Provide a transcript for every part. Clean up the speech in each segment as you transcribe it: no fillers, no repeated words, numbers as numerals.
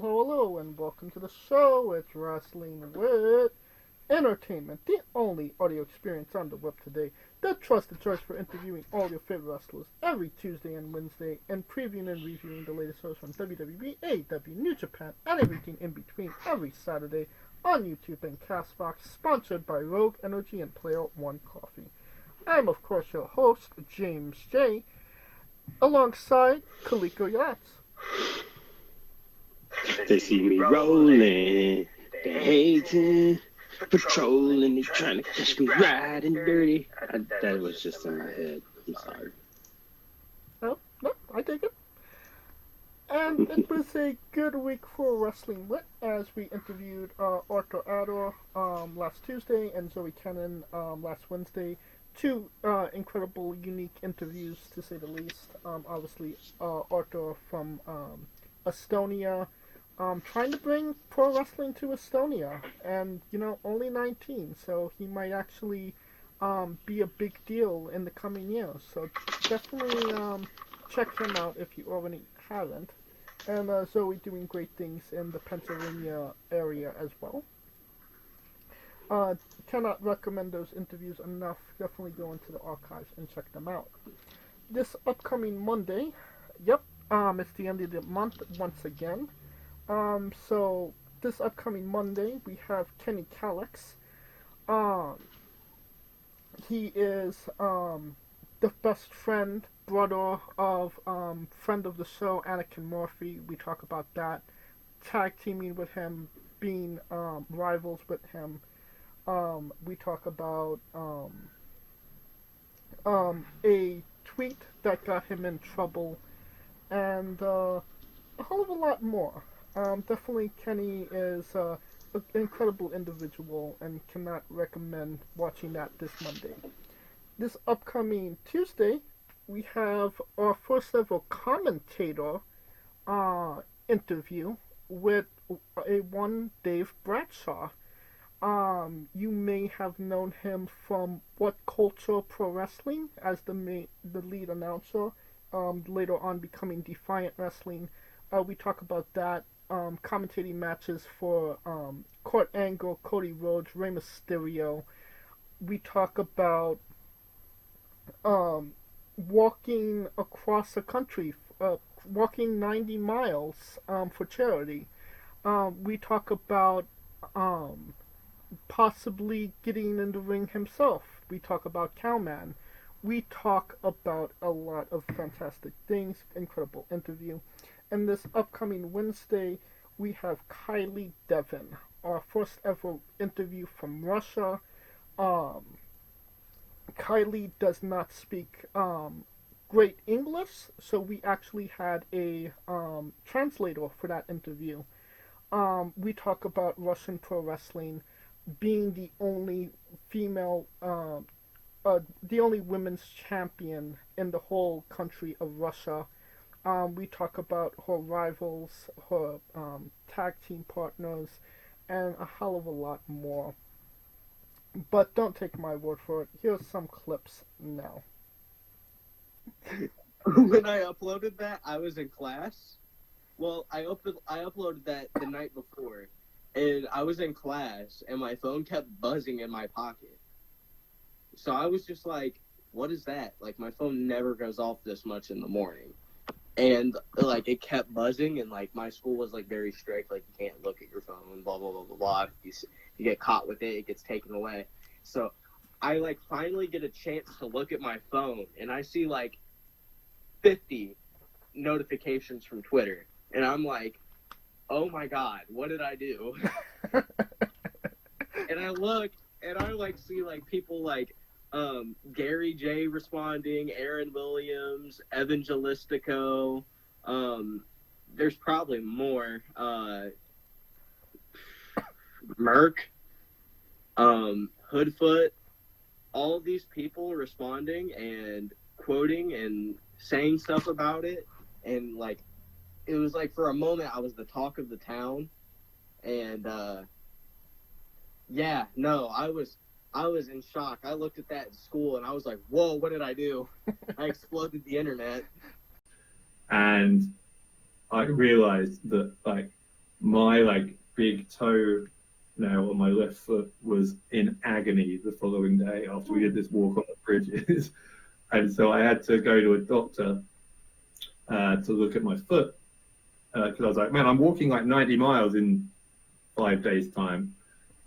Hello, and welcome to the show. It's Wrestling with Entertainment, the only audio experience on the web today, the trusted choice for interviewing all your favorite wrestlers every Tuesday and Wednesday, and previewing and reviewing the latest shows from WWE, AEW, New Japan, and everything in between every Saturday on YouTube and Castbox, sponsored by Rogue Energy and Player One Coffee. I'm, of course, your host, James J., alongside Kaliko Yats. They see me rolling, they hating, patrolling, they trying to catch me riding dirty. That was just in my head. I'm sorry. No, I take it. And it was a good week for Wrestling Wit as we interviewed Arthur Ador last Tuesday and Zoe Cannon last Wednesday. Two incredible, unique interviews to say the least. Obviously, Arthur from Estonia, trying to bring pro wrestling to Estonia, and only 19, so he might actually be a big deal in the coming years. So definitely check him out if you already haven't. And Zoe doing great things in the Pennsylvania area as well. Cannot recommend those interviews enough. Definitely go into the archives and check them out. This upcoming Monday, it's the end of the month once again. So this upcoming Monday we have Kenny Calix. He is the best friend, brother of friend of the show, Anakin Murphy. We talk about that. Tag teaming with him, being rivals with him. We talk about a tweet that got him in trouble, and a whole of a lot more. Definitely Kenny is an incredible individual and cannot recommend watching that this Monday. This upcoming Tuesday, we have our first ever commentator interview with one Dave Bradshaw. You may have known him from What Culture Pro Wrestling as the lead announcer, later on becoming Defiant Wrestling. We talk about that, commentating matches for Kurt Angle, Cody Rhodes, Rey Mysterio. We talk about walking across the country, walking 90 miles for charity. We talk about possibly getting in the ring himself. We talk about Cowman. We talk about a lot of fantastic things, incredible interview. And this upcoming Wednesday, we have Kylie Devon, our first ever interview from Russia. Kylie does not speak great English, so we actually had a translator for that interview. We talk about Russian pro wrestling being the only female, the only women's champion in the whole country of Russia. We talk about her rivals, her tag team partners, and a hell of a lot more. But don't take my word for it. Here's some clips now. When I uploaded that, I was in class. Well, I uploaded that the night before, and I was in class, and my phone kept buzzing in my pocket. So I was just like, what is that? Like, my phone never goes off this much in the morning. And, like, it kept buzzing, and, like, my school was, like, very strict. Like, you can't look at your phone, blah, blah, blah, blah, blah. If you get caught with it, it gets taken away. So I, like, finally get a chance to look at my phone, and I see, like, 50 notifications from Twitter. And I'm like, oh, my God, what did I do? And I look, and I, like, see, like, people, like, Gary J responding, Aaron Williams, Evangelistico, there's probably more, Merc, Hoodfoot, all of these people responding and quoting and saying stuff about it, and like, it was like for a moment I was the talk of the town, and I was in shock. I looked at that in school, and I was like, whoa, what did I do? I exploded the internet. And I realized that, like, my like big toe nail on my left foot was in agony the following day after we did this walk on the bridges. And so I had to go to a doctor to look at my foot because I was like, man, I'm walking like 90 miles in 5 days time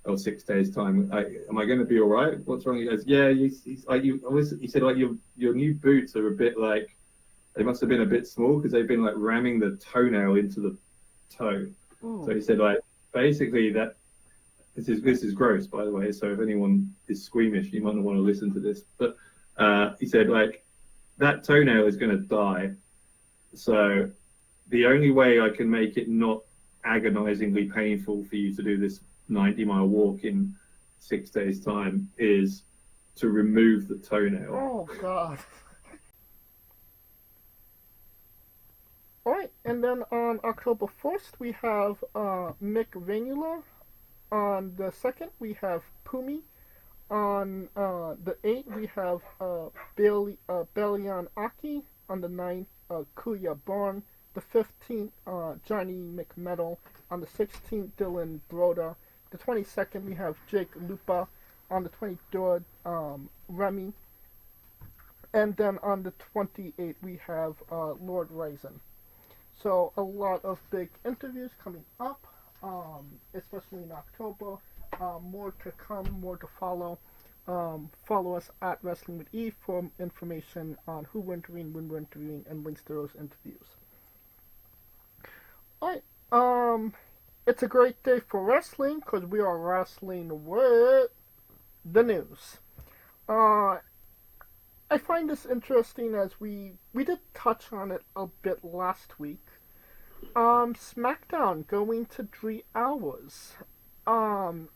or 6 days time. Am I going to be all right? What's wrong? He goes, yeah. He's like, he said like your new boots are a bit like, they must have been a bit small because they've been like ramming the toenail into the toe. Ooh. So he said like, basically that, this is gross, by the way. So if anyone is squeamish, you might not want to listen to this. But he said like, that toenail is going to die. So the only way I can make it not agonizingly painful for you to do this 90-mile walk in 6 days time is to remove the toenail. Oh, God. Alright, and then on October 1st, we have Mick Vanula. On the 2nd, we have Pumi. On the 8th, we have Belian Aki. On the 9th, Kuya Born. The 15th, Johnny McMetal. On the 16th, Dylan Broda. The 22nd, we have Jake Lupa. On the 23rd, Remy. And then on the 28th, we have Lord Ryzen. So a lot of big interviews coming up, especially in October. More to come, more to follow. Follow us at Wrestling with E for information on who we're interviewing, when we're interviewing, and links to those interviews. Alright, it's a great day for wrestling because we are wrestling with the news. I find this interesting as we did touch on it a bit last week. SmackDown going to 3 hours.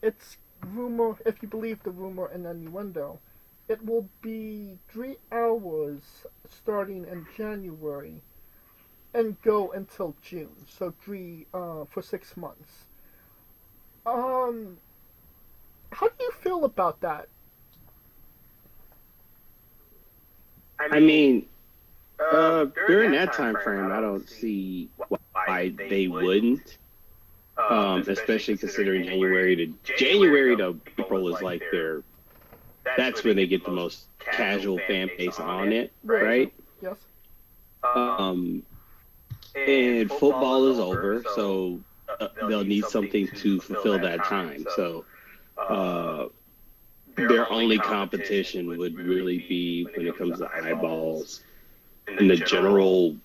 It's rumor, if you believe the rumor and innuendo, it will be 3 hours starting in January and go until June. So for 6 months. How do you feel about that? I mean, during that time frame, I don't see why they wouldn't. Especially considering January to April is like that's when they get the most casual fan base on it, right? Yes. And football is over, so they'll need something to fulfill that time. So their only competition would really be when it comes to eyeballs in the general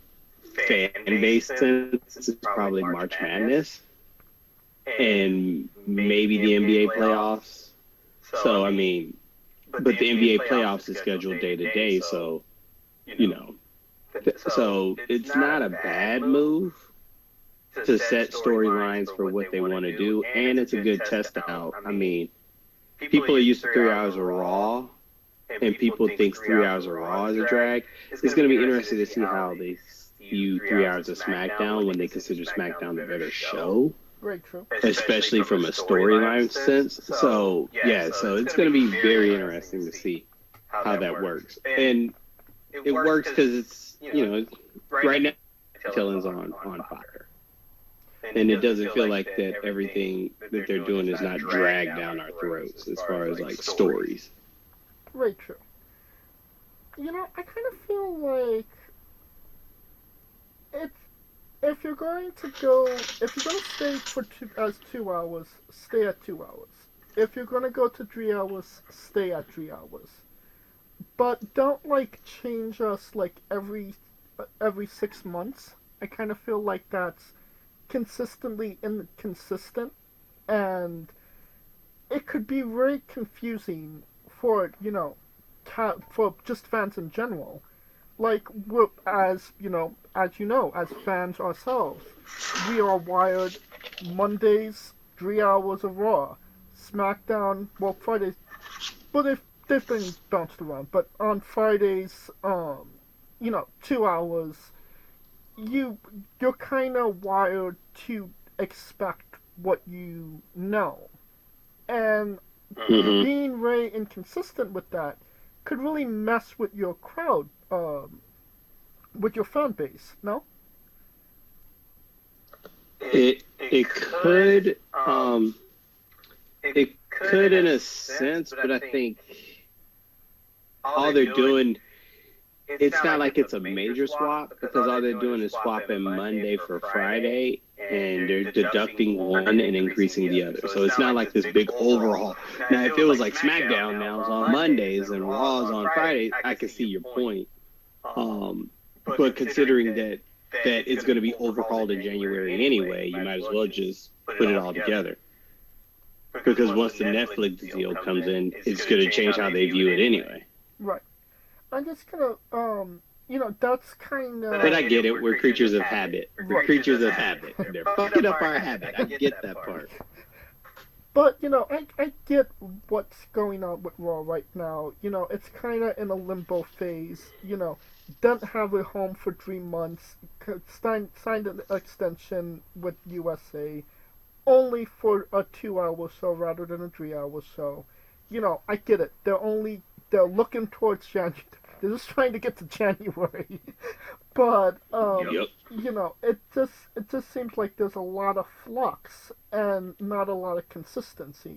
fan base sense. It's probably March Madness and maybe the NBA playoffs. So I mean, but the NBA playoffs is scheduled day to day, so so it's not a bad move to set storylines for what they want to do, and it's a good test out. I mean, people are used to 3 hours of Raw, and people think 3 hours of Raw is a drag. It's going to be interesting to see how they view 3 hours of SmackDown when they consider SmackDown the better show. Very true. Especially from a storyline sense. So, yeah, so it's going to be very interesting to see how that works. And it works because it's, right now, Tillen's on fire. And it doesn't feel like that everything that they're doing is not dragged down our throats as far as, like, stories. Very true. I kind of feel like if you're going to stay for 2 hours, stay at 2 hours. If you're going to go to 3 hours, stay at 3 hours. But don't change us every 6 months. I kind of feel like that's consistently inconsistent, and it could be very confusing for for just fans in general. As fans ourselves, we are wired Mondays 3 hours of Raw, SmackDown, Fridays, but they've been bounced around. But on Fridays, 2 hours. You're kind of wired to expect what you know, and being very inconsistent with that could really mess with your crowd, with your fan base. No? It could it could in a sense, but I think all they're doing, it's not like it's a major swap, because all they're doing is swapping Monday for Friday, and they're deducting one and increasing the other. So it's not like this big overhaul. Now, if it was like SmackDown now is on Mondays and Raw is on Fridays, I can see your point. But considering that it's going to be overhauled in January anyway, you might as well just put it all together. Because once the Netflix deal comes in, it's going to change how they view it anyway. Right. I'm just gonna, that's kind of. But I get it. We're creatures of habit. We're creatures of habit. They're fucking up our habit. I get that part. But, I get what's going on with Raw right now. It's kind of in a limbo phase. Didn't have a home for 3 months. Signed an extension with USA only for a 2-hour show rather than a 3-hour show. I get it. They're looking towards January. They're just trying to get to January. But, it just seems like there's a lot of flux and not a lot of consistency.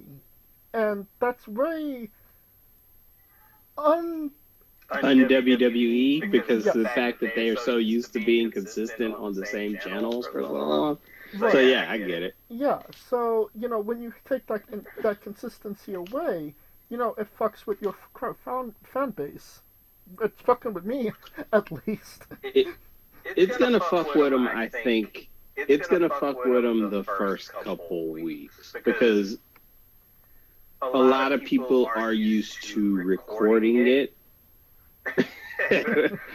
And that's very un-WWE, because the fact that they are so used to being consistent on the same channels for so long. Right. So, yeah, I get it. Yeah, so, when you take that consistency away, it fucks with your fan base. It's fucking with me, at least. It's gonna fuck with them, I think. It's gonna fuck with them the first couple weeks, because a lot of people are used to recording it.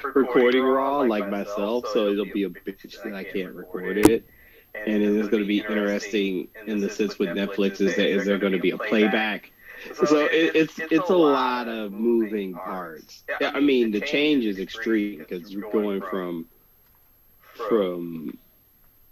Recording Raw, like myself, so it'll be a bitch that I can't record it. And it is going to be interesting in the sense with Netflix, is there going to be a playback? So it's a lot of moving parts. I mean, the change is extreme, because you're going from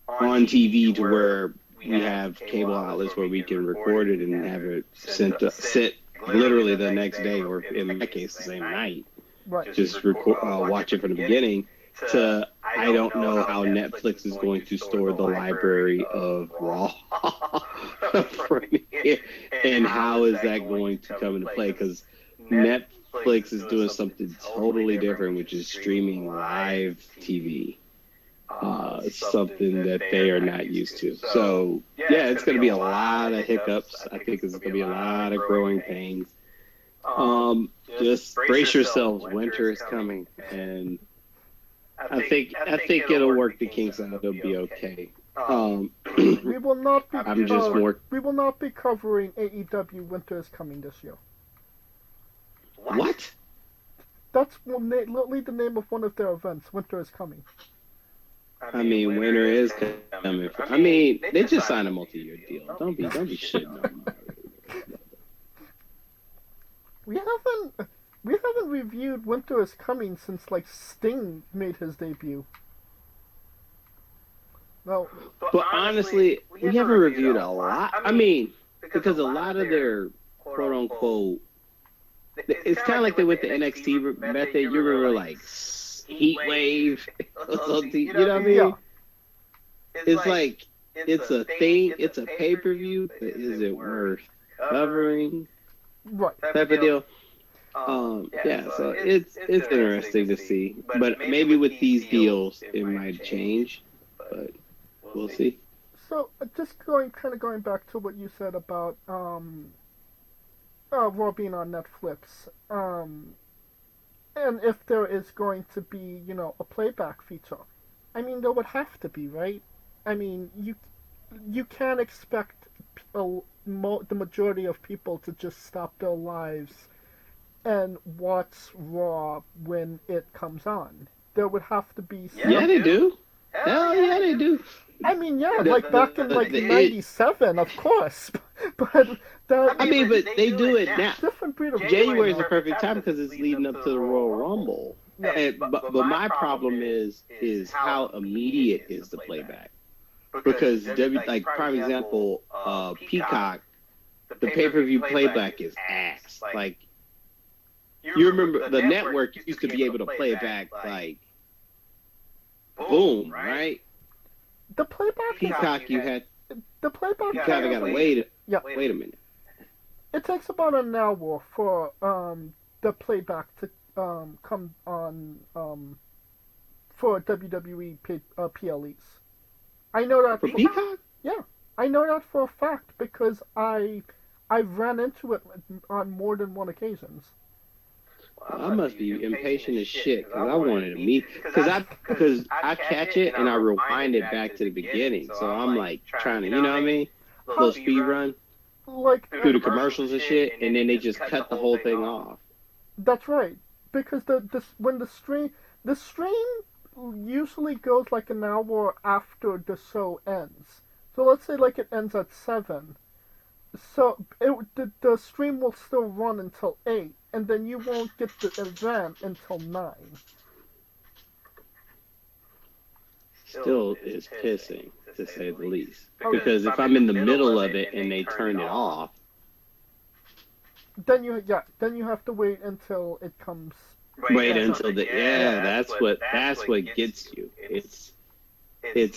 on TV to where we have cable outlets where we can record it and have it sit literally the next day, or in my case, the same night. Right. Just watch it from the beginning. To I don't know how Netflix is going to store the library of Raw and how is that going to come into play, because Netflix is doing something totally different, which is streaming live TV, something that they are not used to. So yeah, it's going to be a lot of hiccups. I think it's going to be a lot of growing pains. Just brace yourselves, winter is coming, and I think it'll work the kinks out. It'll be okay. We will not be. I'm just more. We will not be covering AEW Winter is Coming this year. What? That's literally the name of one of their events. Winter is Coming. I mean, winter is coming. I mean, they just signed a multi-year deal. Don't be shitting on them. We haven't reviewed Winter is Coming since Sting made his debut. No. But honestly, we haven't reviewed a lot. I mean, because a lot of their quote unquote, it's kind of like they went the NXT method. You remember Heat Wave or something. You know what I mean? Yeah. It's like it's a thing. It's a pay-per-view. But is it worth covering? Right. Type of deal. Yeah, so it's interesting to see, but maybe with these deals it might change, but we'll see. So just going back to what you said about Raw being on Netflix, and if there is going to be a playback feature, I mean there would have to be, right? I mean you can't expect the majority of people to just stop their lives and watch Raw when it comes on. There would have to be some... Yeah, they do. Hell yeah, they do. I mean, yeah, back in '97, of course. But but they do it now. Different breed of January is the perfect time because it's leading up to the Royal Rumble. Yeah. But my problem is how immediate is the playback? Because prime example, Peacock, the pay-per-view playback is ass. You remember the network used to be able to play it back boom, right? The playback Peacock, you had. the playback. You kind of gotta wait. Yeah. Wait a minute. It takes about an hour for the playback to come on for WWE PLEs. I know that For Peacock? Yeah, I know that for a fact because I ran into it on more than one occasions. Well, I must be impatient as shit because I wanted to meet because I catch it and I rewind it back to the beginning. So I'm like trying to, you know what I mean? Little speed run Like through the commercials and shit, and then they just cut the whole thing off. That's right, because when the stream usually goes like an hour after the show ends. So let's say like it ends at 7. So the stream will still run until 8, and then you won't get the event until 9. Still is pissing, to say the least. Because if I'm in the middle of it and they turn it off, then you have to wait until it comes. Wait until that's what gets you. It's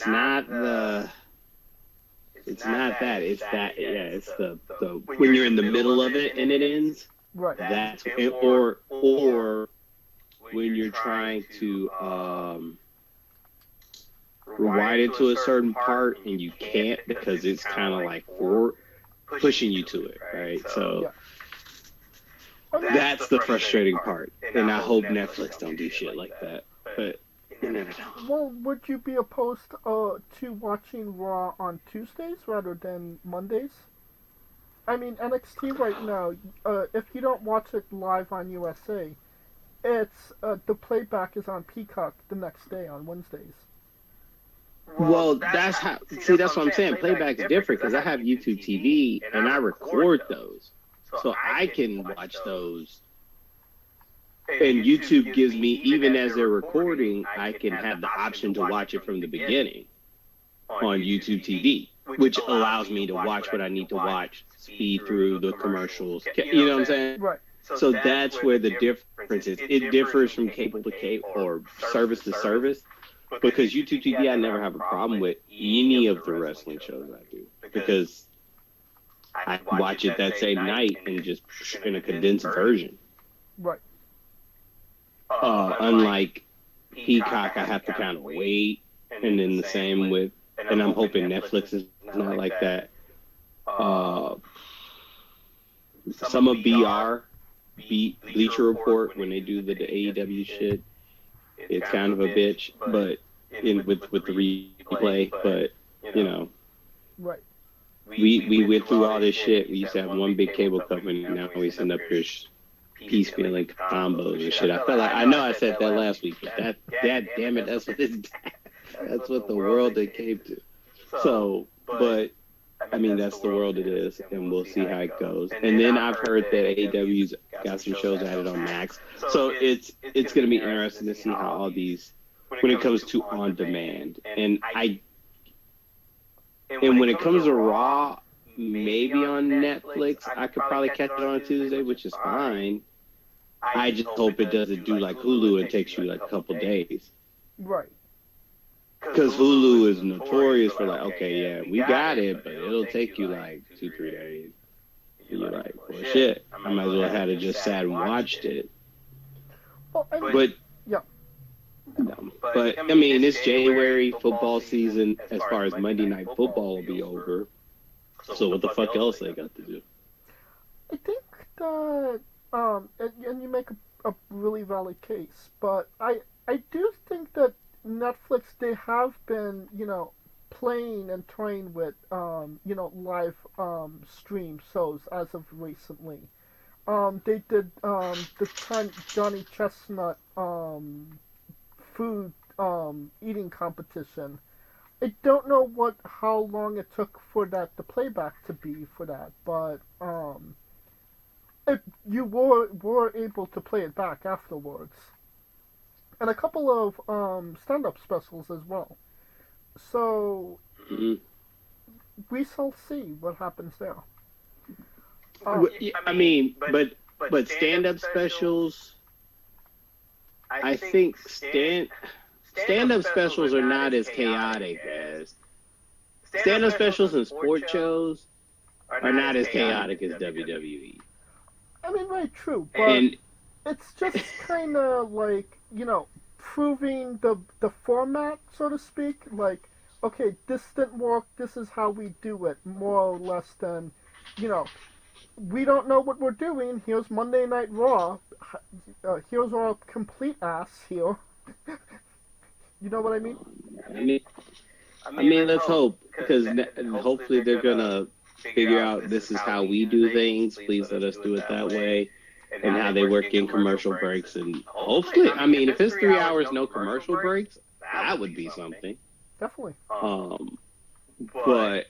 not that. It's the when you're in the middle of it and it ends. Right. That's or when you're trying to rewind it to a certain part and you can't because it's kind of like pushing you to it, right? So that's the frustrating part, and I hope Netflix don't do shit like that. But you never know. Well, would you be opposed to watching Raw on Tuesdays rather than Mondays? I mean, NXT right now, if you don't watch it live on USA, it's the playback is on Peacock the next day on Wednesdays. Well, that's what I'm saying. Playback is different because I have YouTube TV and I record those, so I can watch those. And YouTube gives me, even as they're recording, I can have the option to watch it from the beginning on YouTube TV, which allows me to watch what I need to watch, speed through the commercials. You know what I'm saying? Right. So that's where the difference is. It differs from cable to cable or service to service because YouTube TV I never have a problem with any of the wrestling shows I do because I watch it that same night and just in a condensed version. Right. Unlike Peacock, I have to kind of wait, and then the same with, and I'm hoping Netflix is not like that. Some of Bleacher Report, when they do the AEW shit, it's kind of a bitch, but with the replay, but you know, right. We went through all this shit. We used to have one big cable company, and now we send up here piecemealing combos and shit. I felt like I know I said that last week, but that damn it, that's what the world it came to. So, but I mean that's the world it is, and we'll see how it goes. And then I've heard that AEW's got some shows added on Max, so it's gonna be interesting to see how all these when it comes to on demand. And when it comes to Raw, maybe on Netflix, I could probably catch it on a Tuesday, which is fine. I just hope it doesn't do like Hulu and takes you like a couple days. Right. Because Hulu is notorious for like, okay, yeah, we got it, but it'll take you like 2-3 days. And you're like, well, shit, I might as well have just sat and watched it. Well, I mean, But yeah. But I mean, it's January, football season. As far as Monday Night Football will be over. So what the fuck else they got to do? I think that and you make a really valid case, but I do think that Netflix, they have been, playing and toying with live stream shows as of recently. They did the Johnny Chestnut food eating competition. I don't know how long it took for the playback to be for that, but you were able to play it back afterwards, and a couple of stand-up specials as well. So we shall see what happens there. I mean, but stand-up specials, I think stand-up specials are not as chaotic as stand-up specials and sport shows are not as chaotic as WWE. I mean, very true, but And it's just kind of like, proving the format, so to speak. Like, okay, this didn't work, this is how we do it, more or less than, we don't know what we're doing. Here's Monday Night Raw. Here's our complete ass here. You know what I mean? I mean, let's hope, because hopefully they're gonna figure out this is how we do things. Please let us do it that way, and how they work in commercial breaks. And hopefully, I mean, if it's 3 hours no commercial breaks, that would be something. Definitely. But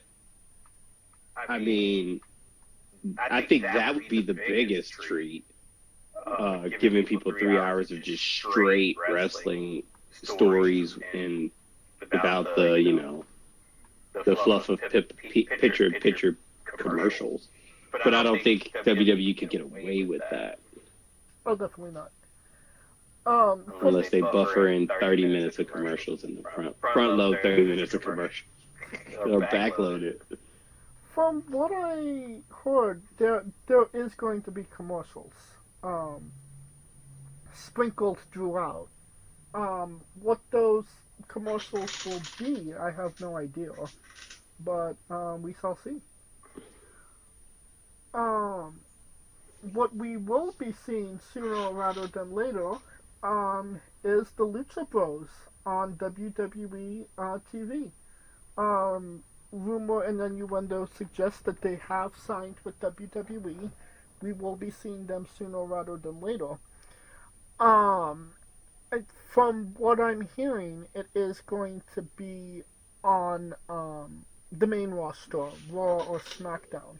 I mean, I think that would be the biggest treat. Giving people 3 hours of just straight wrestling stories and without the the fluff of picture commercials. But I don't think WWE could get away with that. Oh, definitely not. Unless they buffer in 30 minutes of commercials in the front load 30 minutes of commercials or backload it. From what I heard, there is going to be commercials sprinkled throughout. What those commercials will be, I have no idea, but we shall see. What we will be seeing sooner rather than later is the Lucha Bros on WWE TV. Rumor and innuendo suggests that they have signed with WWE. We will be seeing them sooner rather than later. From what I'm hearing, it is going to be on the main roster, Raw or SmackDown.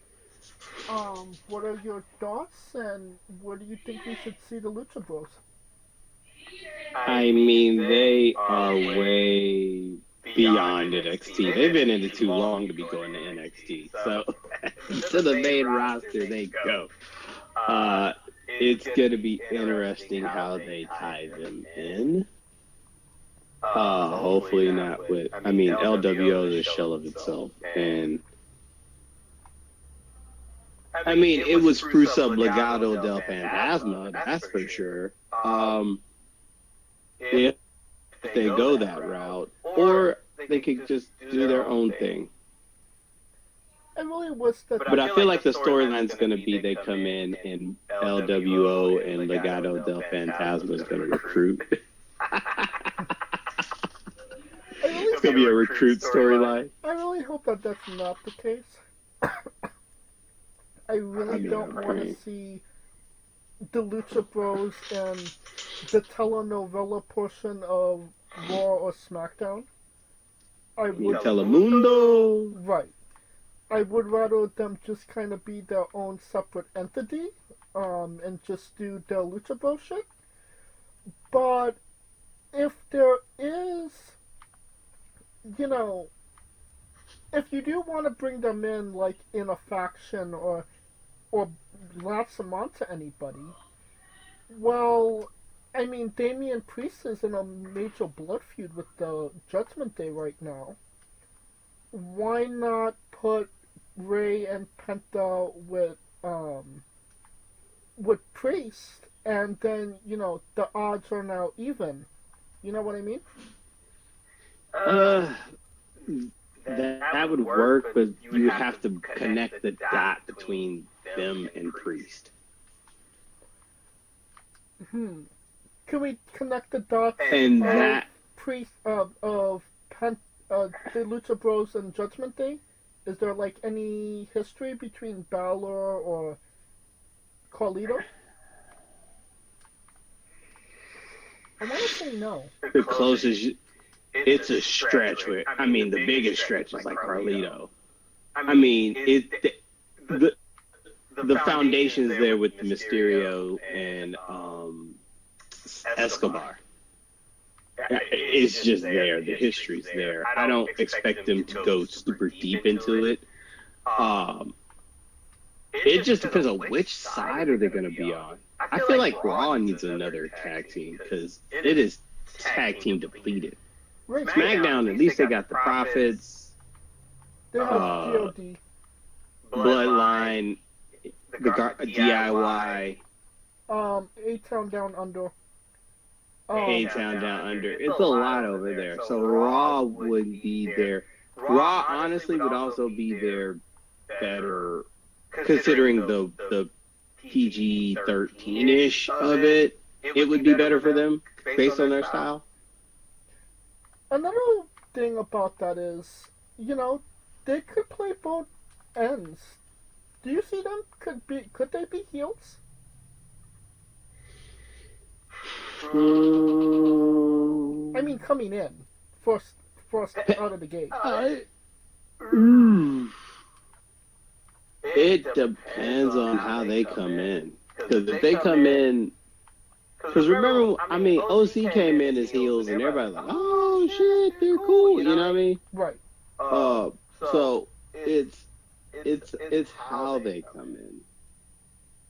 What are your thoughts, and where do you think we should see the Lucha Bros? I mean, they are way beyond NXT. They've been in it too long to be going to NXT. So to the main roster they go. It's going to be interesting how they tie them in. Hopefully not with, I mean, LWO is a shell of itself. And I mean, it would spruce up Legado del Fantasma, that's for sure. If they go that route, or they could just do their own thing. It really was the. But I feel like the storyline's going to be they come in and LWO and Legado del Fantasma is going to recruit. It's going to be a recruit storyline. I really hope that that's not the case. I really don't want to see the Lucha Bros and the telenovela portion of Raw or SmackDown. I would Telemundo. Right. I would rather them just kind of be their own separate entity, and just do their Lucha Bros shit. But if there is, if you do want to bring them in, like in a faction or latch them onto anybody, well, I mean, Damian Priest is in a major blood feud with the Judgment Day right now. Why not put Ray and Penta with Priest, and then, the odds are now even. You know what I mean? That would work, but you have to connect the dot between them and Priest. Can we connect the dots and of that Priest the Lucha Bros and Judgment Day? Is there like any history between Balor or Carlito? I want to say no. The closest, it's a stretch where, I mean, the biggest stretch is like Carlito. I mean, the foundation's there with Mysterio and Escobar. It's just there. The history's there. I don't expect them to go super deep into it. It just depends on which side are they going to be on. I feel like Raw needs another tag team because it is tag team depleted. SmackDown, at least they got the Profits. They have GOD. Bloodline, DIY, A-Town Down Under. A-Town Down Under. It's a lot over there. So Raw would be there. Raw, honestly, would also be there better, considering the PG-13-ish of it. It would be better for them, based on their style. Another thing about that is, they could play both ends. Do you see them? Could they be heels? I mean, coming in first out of the gate. It depends on how they come in. Because if they come in, because remember, I mean, OC came in as heels, and everybody's like, "Oh shit, they're cool." You know what I mean? Right. So it's how they come in.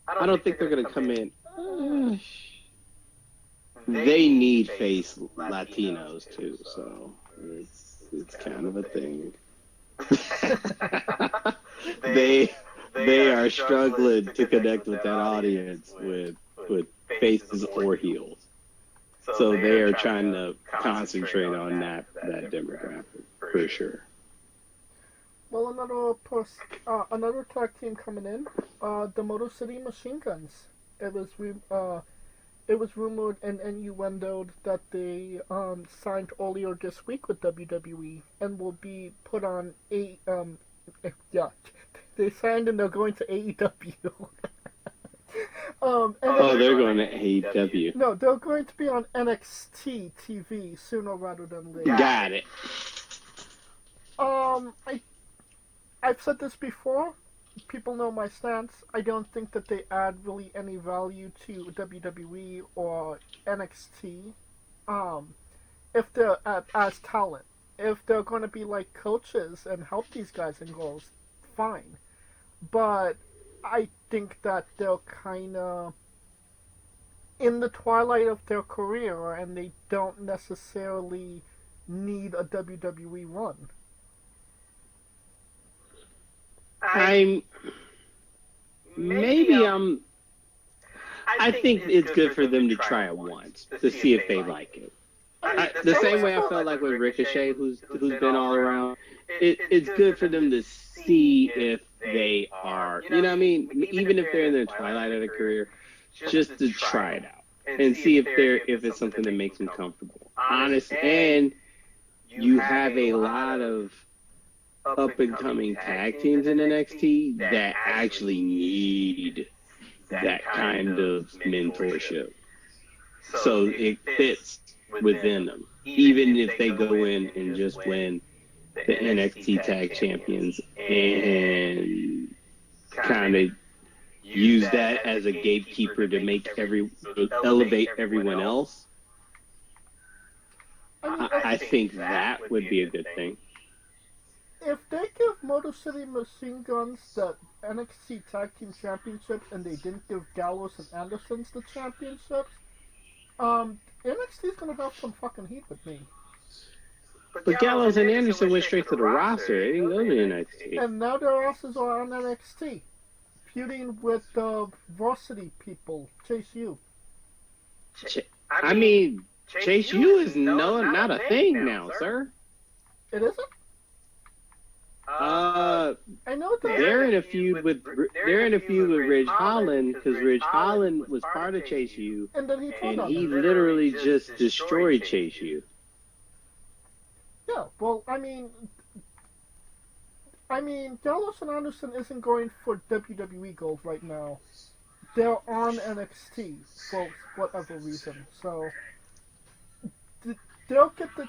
I don't think they're gonna come in. They need face Latinos too, so it's kind of a thing. They are struggling to connect with that audience with faces or heels. So they are trying to concentrate on that demographic for sure. Well, another tag team coming in, the Motor City Machine Guns. It was rumored and innuendoed that they signed earlier this week with WWE and will be put on they signed and they're going to AEW. They're going to AEW. No, they're going to be on NXT TV sooner rather than later. Got it. I've said this before. People know my stance. I don't think that they add really any value to WWE or NXT. If they're as talent, if they're going to be like coaches and help these guys and girls, fine. But I think that they're kind of in the twilight of their career, and they don't necessarily need a WWE run. I think it's good for them to try it once to see if they like it. The same way I felt like with Ricochet, who's been all around. It's good for them to see if they are, you know what I mean? Even if they're in the twilight of their career, just to try it out and see if it's something that makes them comfortable. Honest, and you have a lot of up-and-coming tag teams in NXT that actually need that kind of mentorship. So it fits within them. Even if they go in and just win the NXT Tag Champions and kind of use that as a gatekeeper to make elevate everyone else, I think that would be a good thing. If they give Motor City Machine Guns the NXT Tag Team Championships and they didn't give Gallows and Andersons the championships, NXT's gonna have some fucking heat with me. But Gallows and Anderson went straight to the roster. They didn't go to NXT. And now their asses are on NXT, feuding with the varsity people, Chase U. I mean, Chase U is not a thing now, sir. It isn't? I know that they're in a feud with Ridge Holland because Ridge Holland was part of Chase U, and then he literally just destroyed Chase U. Yeah, well, I mean, Gallows and Anderson isn't going for WWE gold right now. They're on NXT for whatever reason, so they'll get the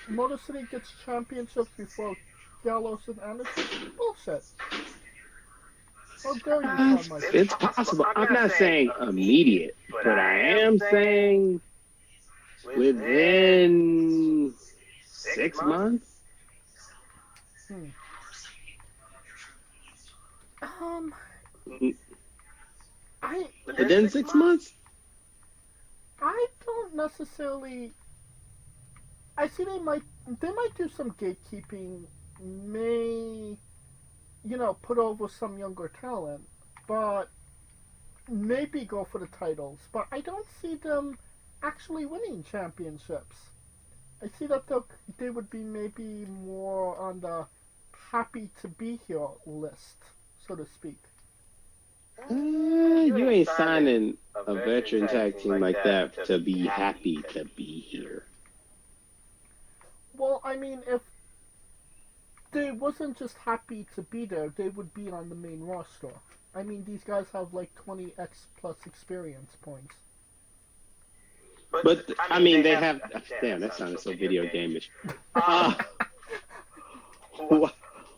Motor City gets championships before Gallows and Anderson. Bullshit. How dare you? It's possible. I'm not saying immediate, but I am saying within 6 months. Within 6 months? I don't necessarily. I see they might do some gatekeeping may, put over some younger talent, but maybe go for the titles. But I don't see them actually winning championships. I see that they would be maybe more on the happy to be here list, so to speak. You ain't signing a veteran tag team like that to be happy to be here. Well, I mean, if they wasn't just happy to be there, they would be on the main roster. I mean, these guys have like 20x plus experience points. But I mean, they have. Damn, that sounded so video game-ish.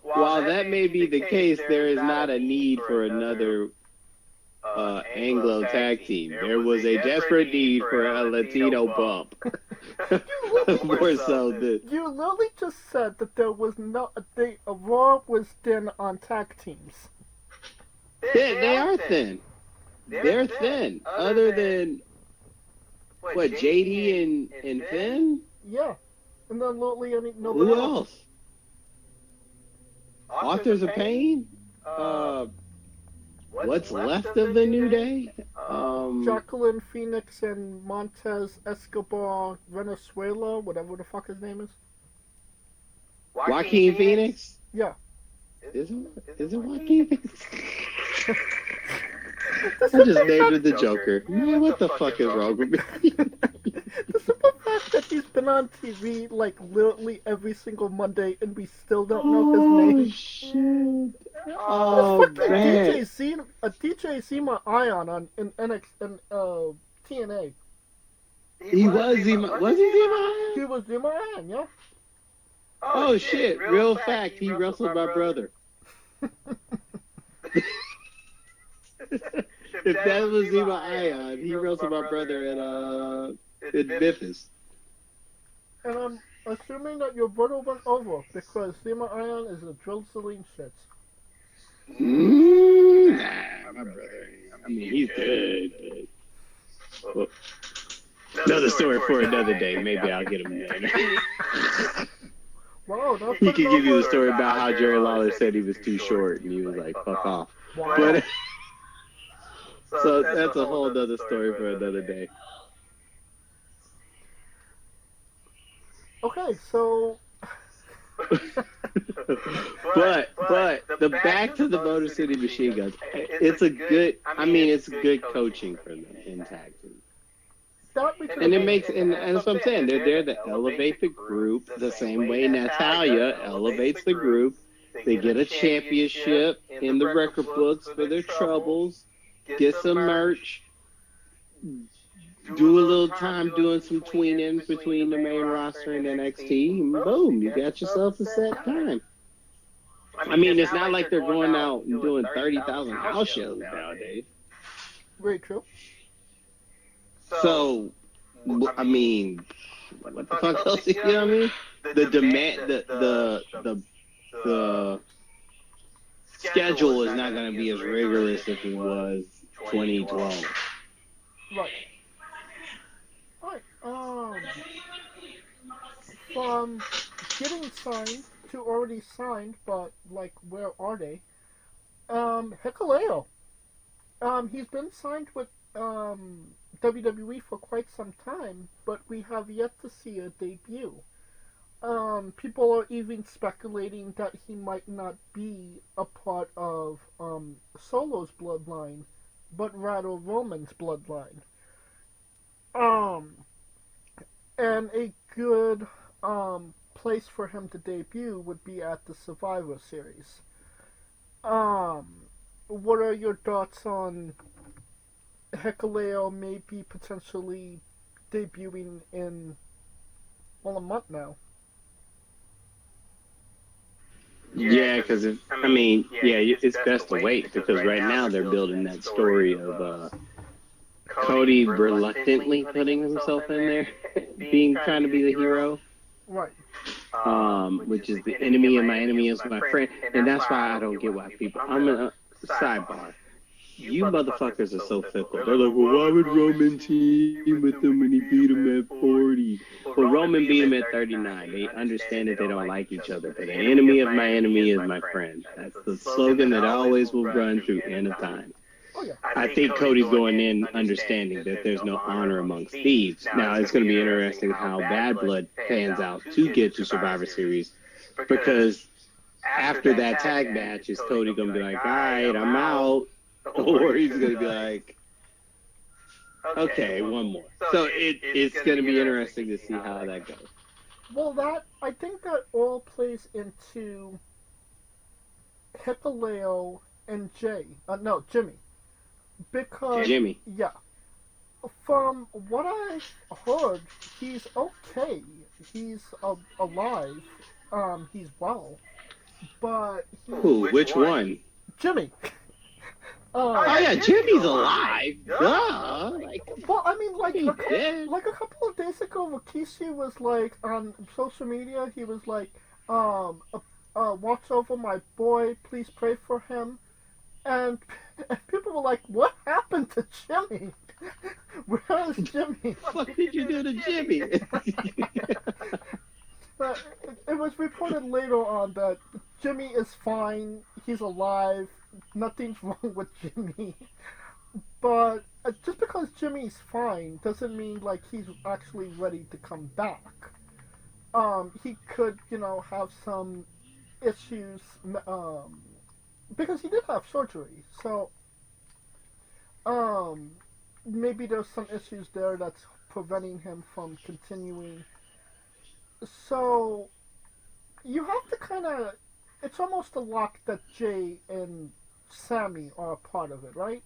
While that may be the case, there is not a need for another Anglo tag team. There was a desperate need for a Latino bump. More so than. You literally just said that there was not a Raw was thin on tag teams. They are thin. They're thin. Other than what, JD and Finn? Yeah, and then literally nobody Who else? Authors of Pain? What's left of the New Day? Jacqueline Phoenix and Montez Escobar Venezuela, whatever the fuck his name is. Joaquin Phoenix? Yeah. Is it Joaquin Phoenix? I just named it the Joker. Man, what the fuck is wrong with me? The simple fact that he's been on TV like literally every single Monday and we still don't know his name. Shit. Oh, man. DJ Zema Ion in TNA. He was Zema Ion? He was Zema Ion, yeah. Oh shit, real fact, he wrestled my brother. If that was Zema Ion, he wrestled my brother in Memphis. And I'm assuming that your brother went over because Zema Ion is a drizzling shit. Nah, my brother. I mean, he's good, but... Well, another story for another day. Maybe I'll get him later. Wow, he could give you the story about how Jerry Lawler said he was too short and he was like, fuck off. Wow. But, so that's a whole other story for another day. Okay, so... but the back to the Motor City Machine Guns, it's good coaching for them in tag team. And it makes, and that's what I'm saying, they're there to elevate the group the same way Natalia elevates the group. They get a championship in the record books for their troubles, get some merch, do a little time doing some tweening between the main roster and NXT, and boom, you got yourself a set time. I mean, it's not like they're going out and doing 30,000 house shows nowadays. Very true. So, I mean, what the fuck else? You know what I mean? The demand, the schedule is not going to be as rigorous if it was 2012. Right. From getting signed to already signed, but like, where are they? Hikuleo. He's been signed with WWE for quite some time, but we have yet to see a debut. People are even speculating that he might not be a part of Solo's bloodline, but rather Roman's bloodline. And a good place for him to debut would be at the Survivor Series. What are your thoughts on Hikuleo maybe potentially debuting in, well, a month now? Yeah, because it's best to wait because right now they're building that story of Cody reluctantly putting himself in there, trying to be the hero. Right. Which is the enemy of my enemy is my friend, and that's why I don't get why people. I'm a sidebar. you motherfuckers are so fickle. They're like, well, why would Roman team with him when he beat him at 40? Well, Roman beat him at 39. They understand that they don't like each other, but the enemy of my enemy is my friend. That's the slogan that always will run through end of time. Oh, yeah. I think Cody's going in understanding that there's no honor amongst thieves. Now, it's going to be interesting how Bad Blood pans out to get to Survivor Series, because after that tag match, is Cody going to be like, all right, I'm out? Or he's going to be like, okay, one more. So it's going to be interesting to see how that goes. Well, I think that all plays into Hikuleo and Jimmy. Because, Jimmy. Yeah. From what I heard, he's okay. He's alive. He's well. But Who? Which one? Jimmy. Oh yeah, Jimmy's alive. Duh. Well, I mean, like he a dead. couple of days ago, Rikishi was like on social media. He was like, watch over my boy. Please pray for him. And people were like, what happened to Jimmy? Where is Jimmy? What did you do to Jimmy? But it was reported later on that Jimmy is fine. He's alive. Nothing's wrong with Jimmy. But just because Jimmy's fine doesn't mean like he's actually ready to come back. He could, have some issues. Because he did have surgery, so maybe there's some issues there that's preventing him from continuing. So you have to kind of, it's almost a lock that Jay and Sammy are a part of it, right?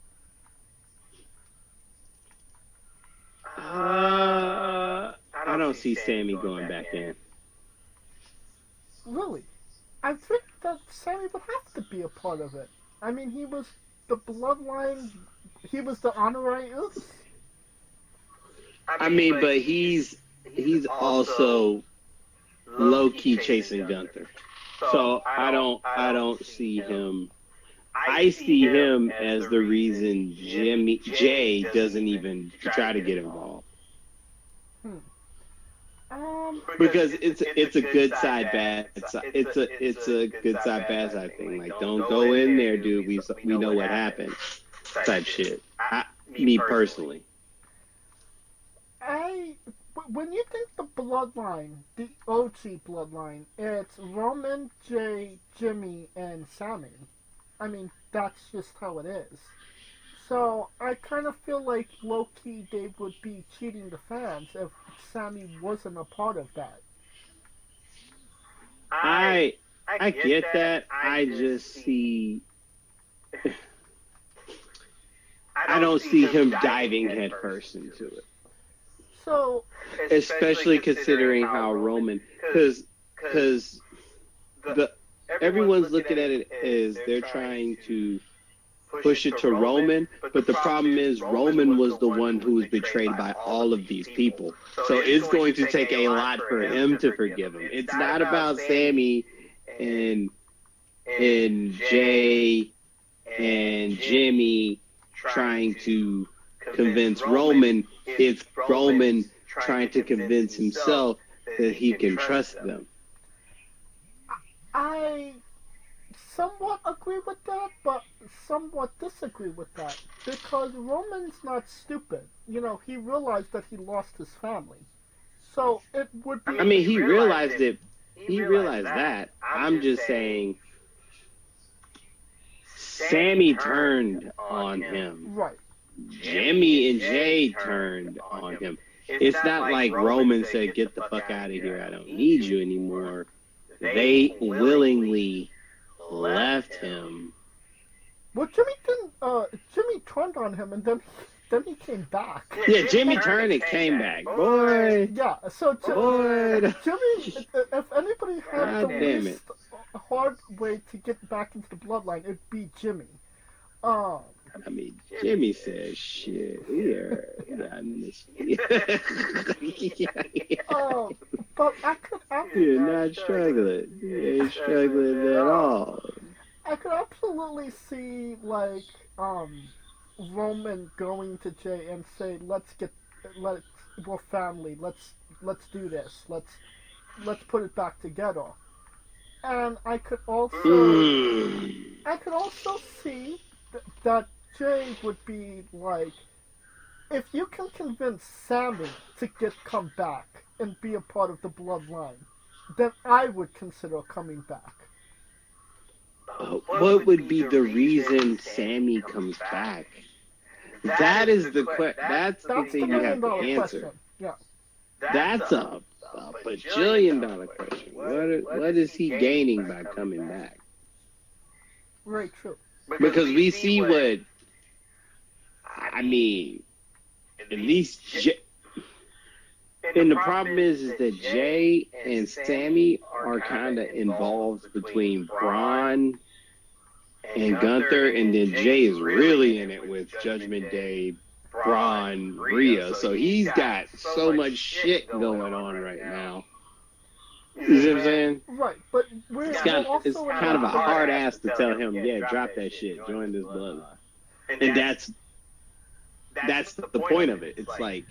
I don't see Sammy going back in. Really? I think that Sammy would have to be a part of it. I mean, he was the bloodline. He was the honorary Oops. I mean, but he's also low key chasing Gunther. So I don't see him. I see him as the reason Jay doesn't even try to get involved. Because it's a good side bad. It's a good side bad side thing. Like, don't go in there, dude. We know what happened. Type shit. Me personally. When you think the bloodline, the OG bloodline, it's Roman, Jay, Jimmy, and Sammy. I mean, that's just how it is. So I kind of feel like low-key they would be cheating the fans if Sammy wasn't a part of that. I get that. I just see. I don't see him diving headfirst into it. So, especially considering how Roman, because everyone's looking at it as they're trying to push it to Roman, but the problem is Roman was the one who was betrayed by all of these people. So it's going to take a lot for him to forgive him. It's not about Sammy and Jay and Jimmy trying to convince Roman. It's Roman trying to convince himself that he can trust them. I somewhat agree with that, but somewhat disagree with that. Because Roman's not stupid. He realized that he lost his family. So it would be... I mean, he realized it. He realized that. I'm just saying Sammy turned on him. Right. Jimmy and Jay turned on him. It's not like Roman said, get the fuck out of here, I don't need you anymore. They willingly left him. Well, Jimmy turned on him, and then he came back. Yeah, Jimmy turned and came back. Boy. Yeah, so Jimmy, if anybody had the least hard way to get back into the bloodline, it'd be Jimmy. I mean, Jimmy says shit. I miss you. But I could You're not struggling. You ain't struggling at all. I could absolutely see, like, Roman going to Jay and say, we're family. Let's do this. Let's put it back together. And I could also see that Jay would be like, if you can convince Sammy to come back and be a part of the bloodline, then I would consider coming back. What would be the reason Sammy comes back? That's the thing you have to answer. Question. Yeah. That's a bajillion-dollar question. What is he gaining by coming back? Very true. Because we see what, I mean, at least and the problem is that Jay and Sammy are kind of involved between Braun and Gunther, and then Jay is really in it with Judgment Day, Braun, Rhea. So he's got so much shit going on right now. You see what I'm saying? Right, but it's kind of a hard ass to tell him, yeah, drop that shit, join this bloodline. And that's the point of it. It's like,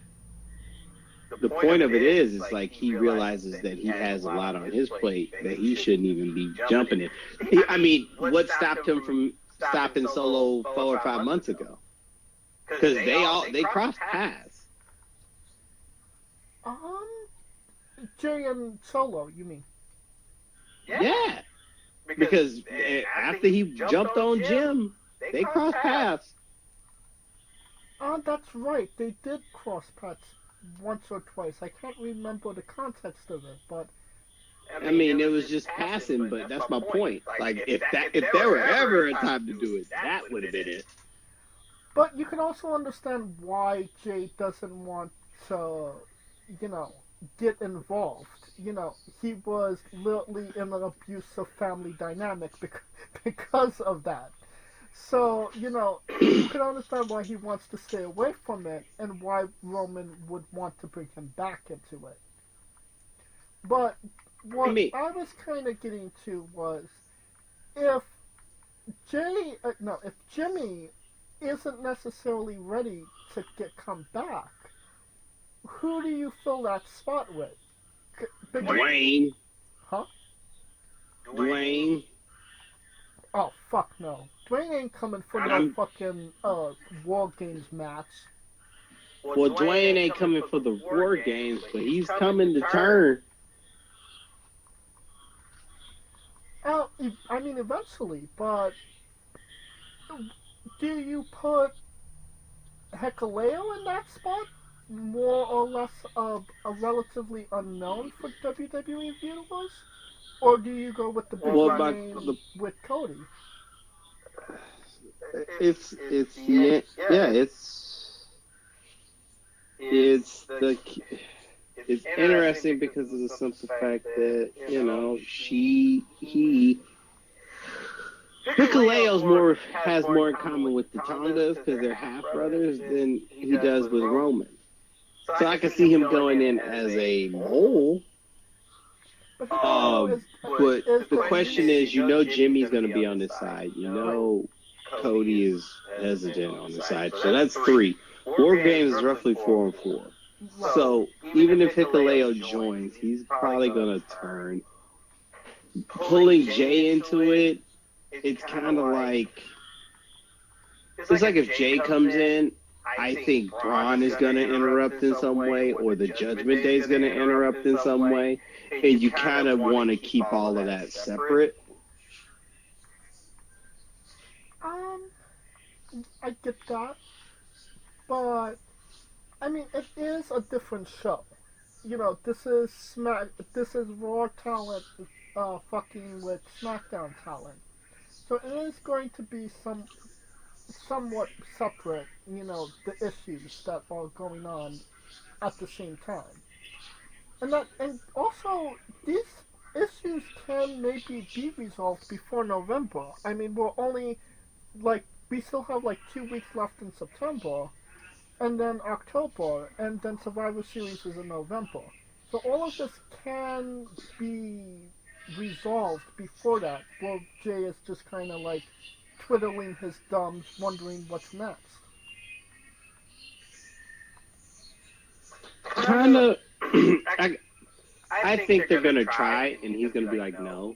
the point of it is like he realizes that he has a lot on his plate that he shouldn't even be jumping in. I mean, what stopped him from stopping Solo 4 or 5 months ago? Because they crossed paths. Jay and Solo, you mean? Yeah. Because after he jumped on Jim, they crossed paths. That's right. They did cross paths once or twice. I can't remember the context of it, but I mean, it was just passing, but that's my point. Like, if there were ever a time to do it, that would have been it. But you can also understand why Jay doesn't want to, get involved. He was literally in an abusive family dynamic because of that. So, you can understand why he wants to stay away from it and why Roman would want to bring him back into it. But what I was kind of getting to was if Jimmy isn't necessarily ready to come back, who do you fill that spot with? Dwayne. Huh? Dwayne. Oh, fuck no. Dwayne ain't coming for no fucking War Games match. Well, Dwayne ain't coming for the War Games, but he's coming to turn. I mean, eventually, but do you put Hikuleo in that spot? More or less a relatively unknown for WWE Universe? Or do you go with the big name with Cody? It's interesting because of the simple fact that Hikuleo's has more in common with the Tongas because they're half brothers than he does with Roman. So I can see him going in as a mole. But the question is, Jimmy's going to be on this side. Cody is hesitant on the side. So that's 3. War Games is roughly 4 and 4. So even if Hikuleo joins, he's probably going to turn. Pulling Jay into it, it's kind of like... It's like if Jay comes in, I think Braun is going to interrupt in some way, or the Judgment Day is going to interrupt in some way, and you kind of want to keep all of that separate. I get that, but I mean, it is a different show. This is Raw talent fucking with SmackDown talent, so it is going to be somewhat separate, the issues that are going on at the same time. And also, these issues can maybe be resolved before November. I mean, we still have 2 weeks left in September, and then October, and then Survivor Series is in November. So all of this can be resolved before that, while Jay is just kind of twiddling his thumbs, wondering what's next. kind of. I think they're gonna try, and he's gonna be like, no,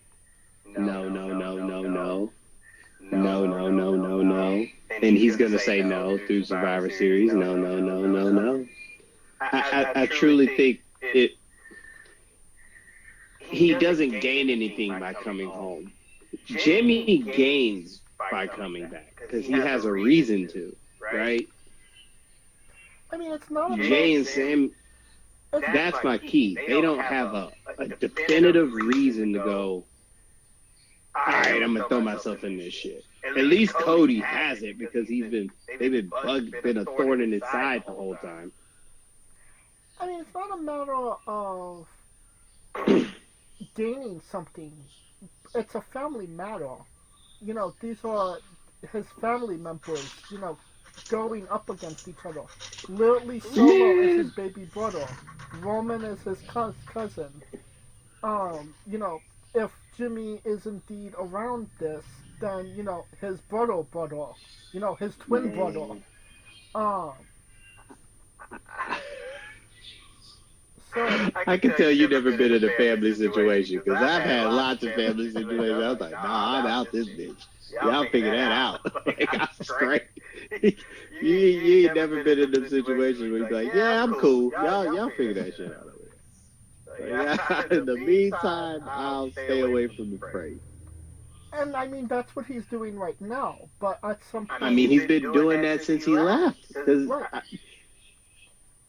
no, no, no, no, no, no, no, no, no, no, and he's gonna say no through Survivor Series. No, no, no, no, no. I truly think it. He doesn't gain anything by coming home. Jimmy gains by coming back because he has a reason to, right? I mean, it's not. Jay and Sam. That's my key. They don't have a definitive reason to go, all right, I'm going to throw myself in this shit. At least Cody has it because they've been a thorn in his side the whole time. I mean, it's not a matter of gaining something. It's a family matter. You know, these are his family members, you know, going up against each other. Literally, Solo is his baby brother. Roman is his cousin. You know, if Jimmy is indeed around this, then, you know, his brother, you know, his twin brother. So I can tell you never been in a family situation because I've had lots of family situations. I was like, nah, I'm out this bitch. Y'all figure that out. Like, I'm straight. you ain't never been in them situations where you're like, yeah, I'm cool. Y'all figure that shit out over there. In the meantime, I'll stay away from the fray. And I mean, that's what he's doing right now. But at some point, I mean, he's been doing that since he left.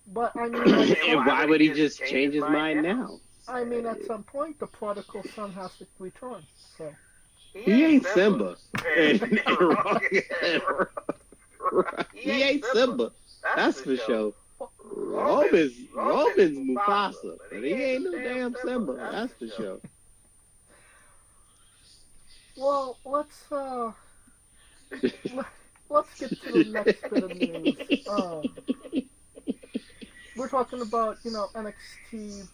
But I mean, and why would he just change his mind now? I mean, at some point, the prodigal son has to return. So he ain't Simba. He ain't Simba. That's for sure. Roman's Mufasa, but he ain't no damn Simba. That's for sure. Well, let's get to the next bit of news. We're talking about, you know, NXT,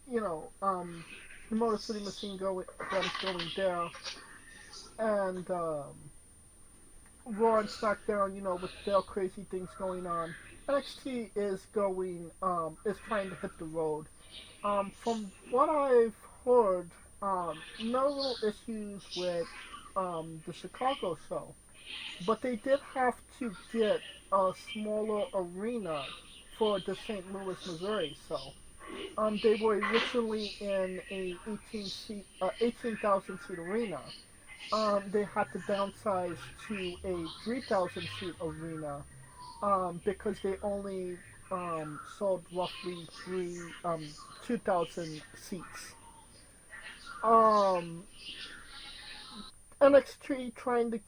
you know, the Motor City Machine going there, and Raw and SmackDown, you know, with their crazy things going on. NXT is is trying to hit the road. From what I've heard, no real issues with the Chicago show, but they did have to get a smaller arena for the St. Louis, Missouri show. They were originally in a 18,000 seat arena. They had to downsize to a 3,000 seat arena because they only sold roughly 2,000 seats. NXT trying to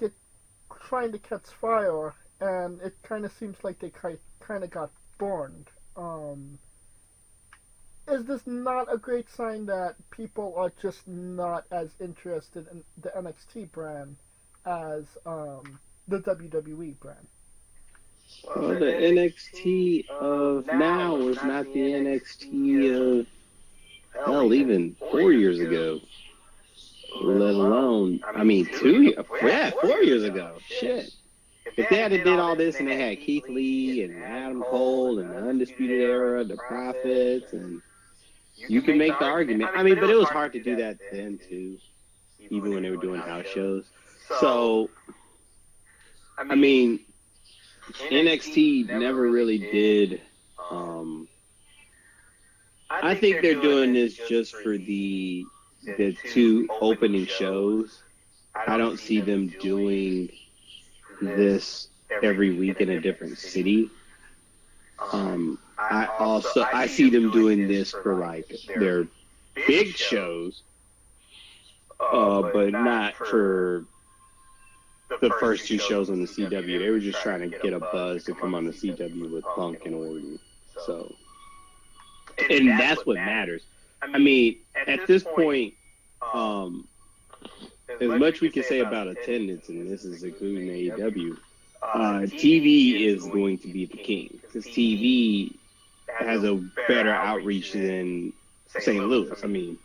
catch fire, and it kind of seems like they kind of got burned. Is this not a great sign that people are just not as interested in the NXT brand as the WWE brand? Well, the NXT of now is not the NXT of, hell, even 4 years ago. Let alone, I mean, 4 years ago. Shit. If they had did all this and they had Keith Lee and Adam Cole and the Undisputed Era, the Prophets, and you can make the argument. I mean, but it was hard to do that then, too, even when they were doing house shows. So, I mean, NXT never really did. I think they're doing this just for the 2 opening shows. I don't see them doing this every week in a different city. I see them doing this for like their big shows, but not for the first 2 shows on the CW. They were just trying to get a buzz to come on the CW with Punk and Orton. So, and that's what matters. I mean, at this point, as much we can say about attendance, and this is including AEW, TV is going to be the king because TV has a better outreach than St. Louis. I mean,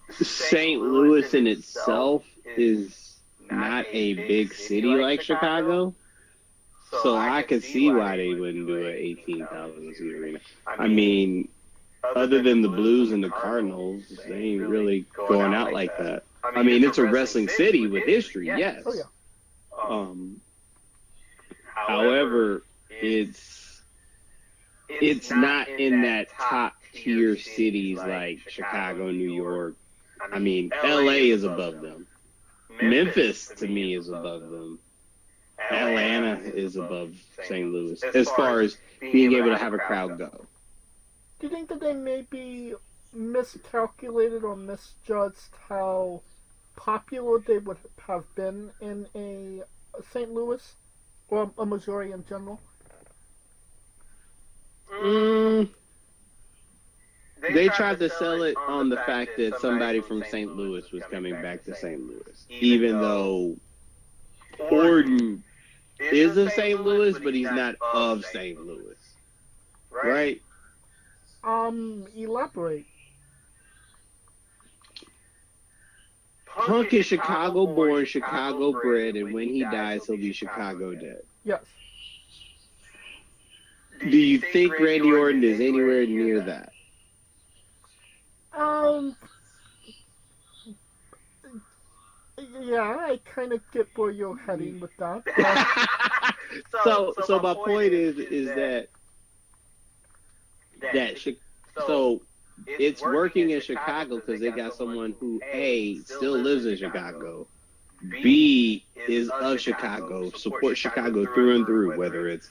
St. Louis in itself is not a big city like Chicago, So I could see why they wouldn't do an 18,000 seat arena. I mean, other than the Blues and the Cardinals, they ain't really going out like that. I mean, it's a wrestling city with history, yes. Oh, yeah. However, it's not in that top tier cities like Chicago, New York. I mean, LA is above them. Memphis, to me, is above them. Atlanta is above St. Louis as far as being able to have a crowd go. Do you think that they maybe miscalculated or misjudged how popular they would have been in a St. Louis or a Missouri in general? They tried to sell it on the fact that somebody from St. Louis was coming back to St. Louis, even though Orton is of St. Louis, but he's not of St. Louis, right? Elaborate. Punk is Chicago-born, Chicago-bred, and when he dies, he'll be Chicago-dead. Yes. Do you think Randy Orton is anywhere near that? Yeah, I kind of get where you're heading with that. So my point is that so it's working in Chicago because they got someone who A, still lives in Chicago, B, is of Chicago, supports Chicago through and through, whether it's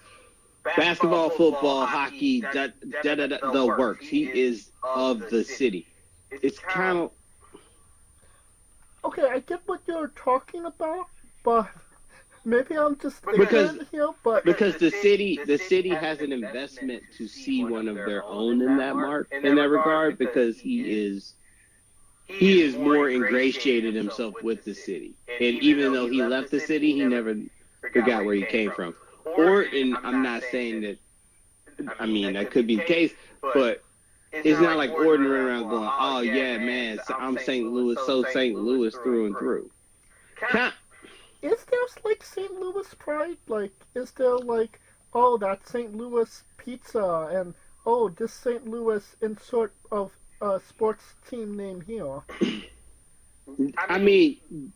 basketball, football, hockey, the works. He is of the city. It's kind of... Okay, I get what you're talking about, but maybe I'm just ignorant here. But because the city has an investment to see one of their own in that regard, because he is more ingratiated himself with the city, and even though he left the city, he never forgot where he came from. Orton, I'm not saying that. I mean, that could be the case, but it's not like Orton running around going, "Oh yeah, man, I'm St. Louis, so St. Louis through and through." Is there like St. Louis pride? Like, is there like, oh, that St. Louis pizza, and oh, this St. Louis insert of sports team name here? I mean,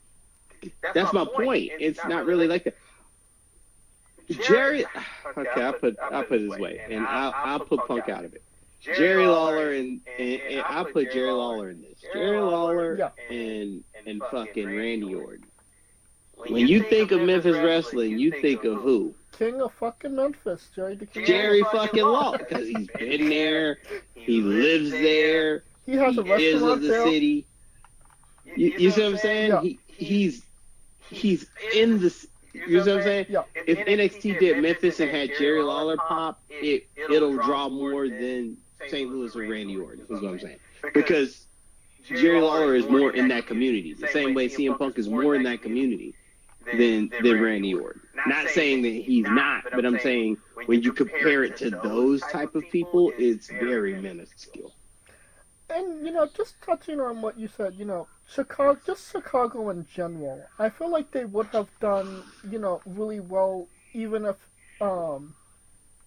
that's my point. It's not really like that. Jerry, okay, I'll put it this way, and I'll put Punk out of it. Jerry Lawler and I'll put Jerry Lawler in this. Jerry Lawler and fucking Randy Orton. When you think of Memphis wrestling, you think of who? King of fucking Memphis, Jerry the King. Jerry fucking Lawler, because he's been there, he lives there, he has a restaurant is of the there. city. You see what I'm saying? Yeah. He's in the. You know what I'm saying? Yeah. If NXT did Memphis and had Jerry Lawler pop, it'll draw more than St. Louis or Randy Orton, is what I'm saying. Because Jerry Lawler is more in that community. The same way CM Punk is more in that community than Randy Orton. Not saying that he's not, but I'm saying when you compare it to those type of people, it's very minuscule. And, just touching on what you said, Chicago in general, I feel like they would have done, really well even if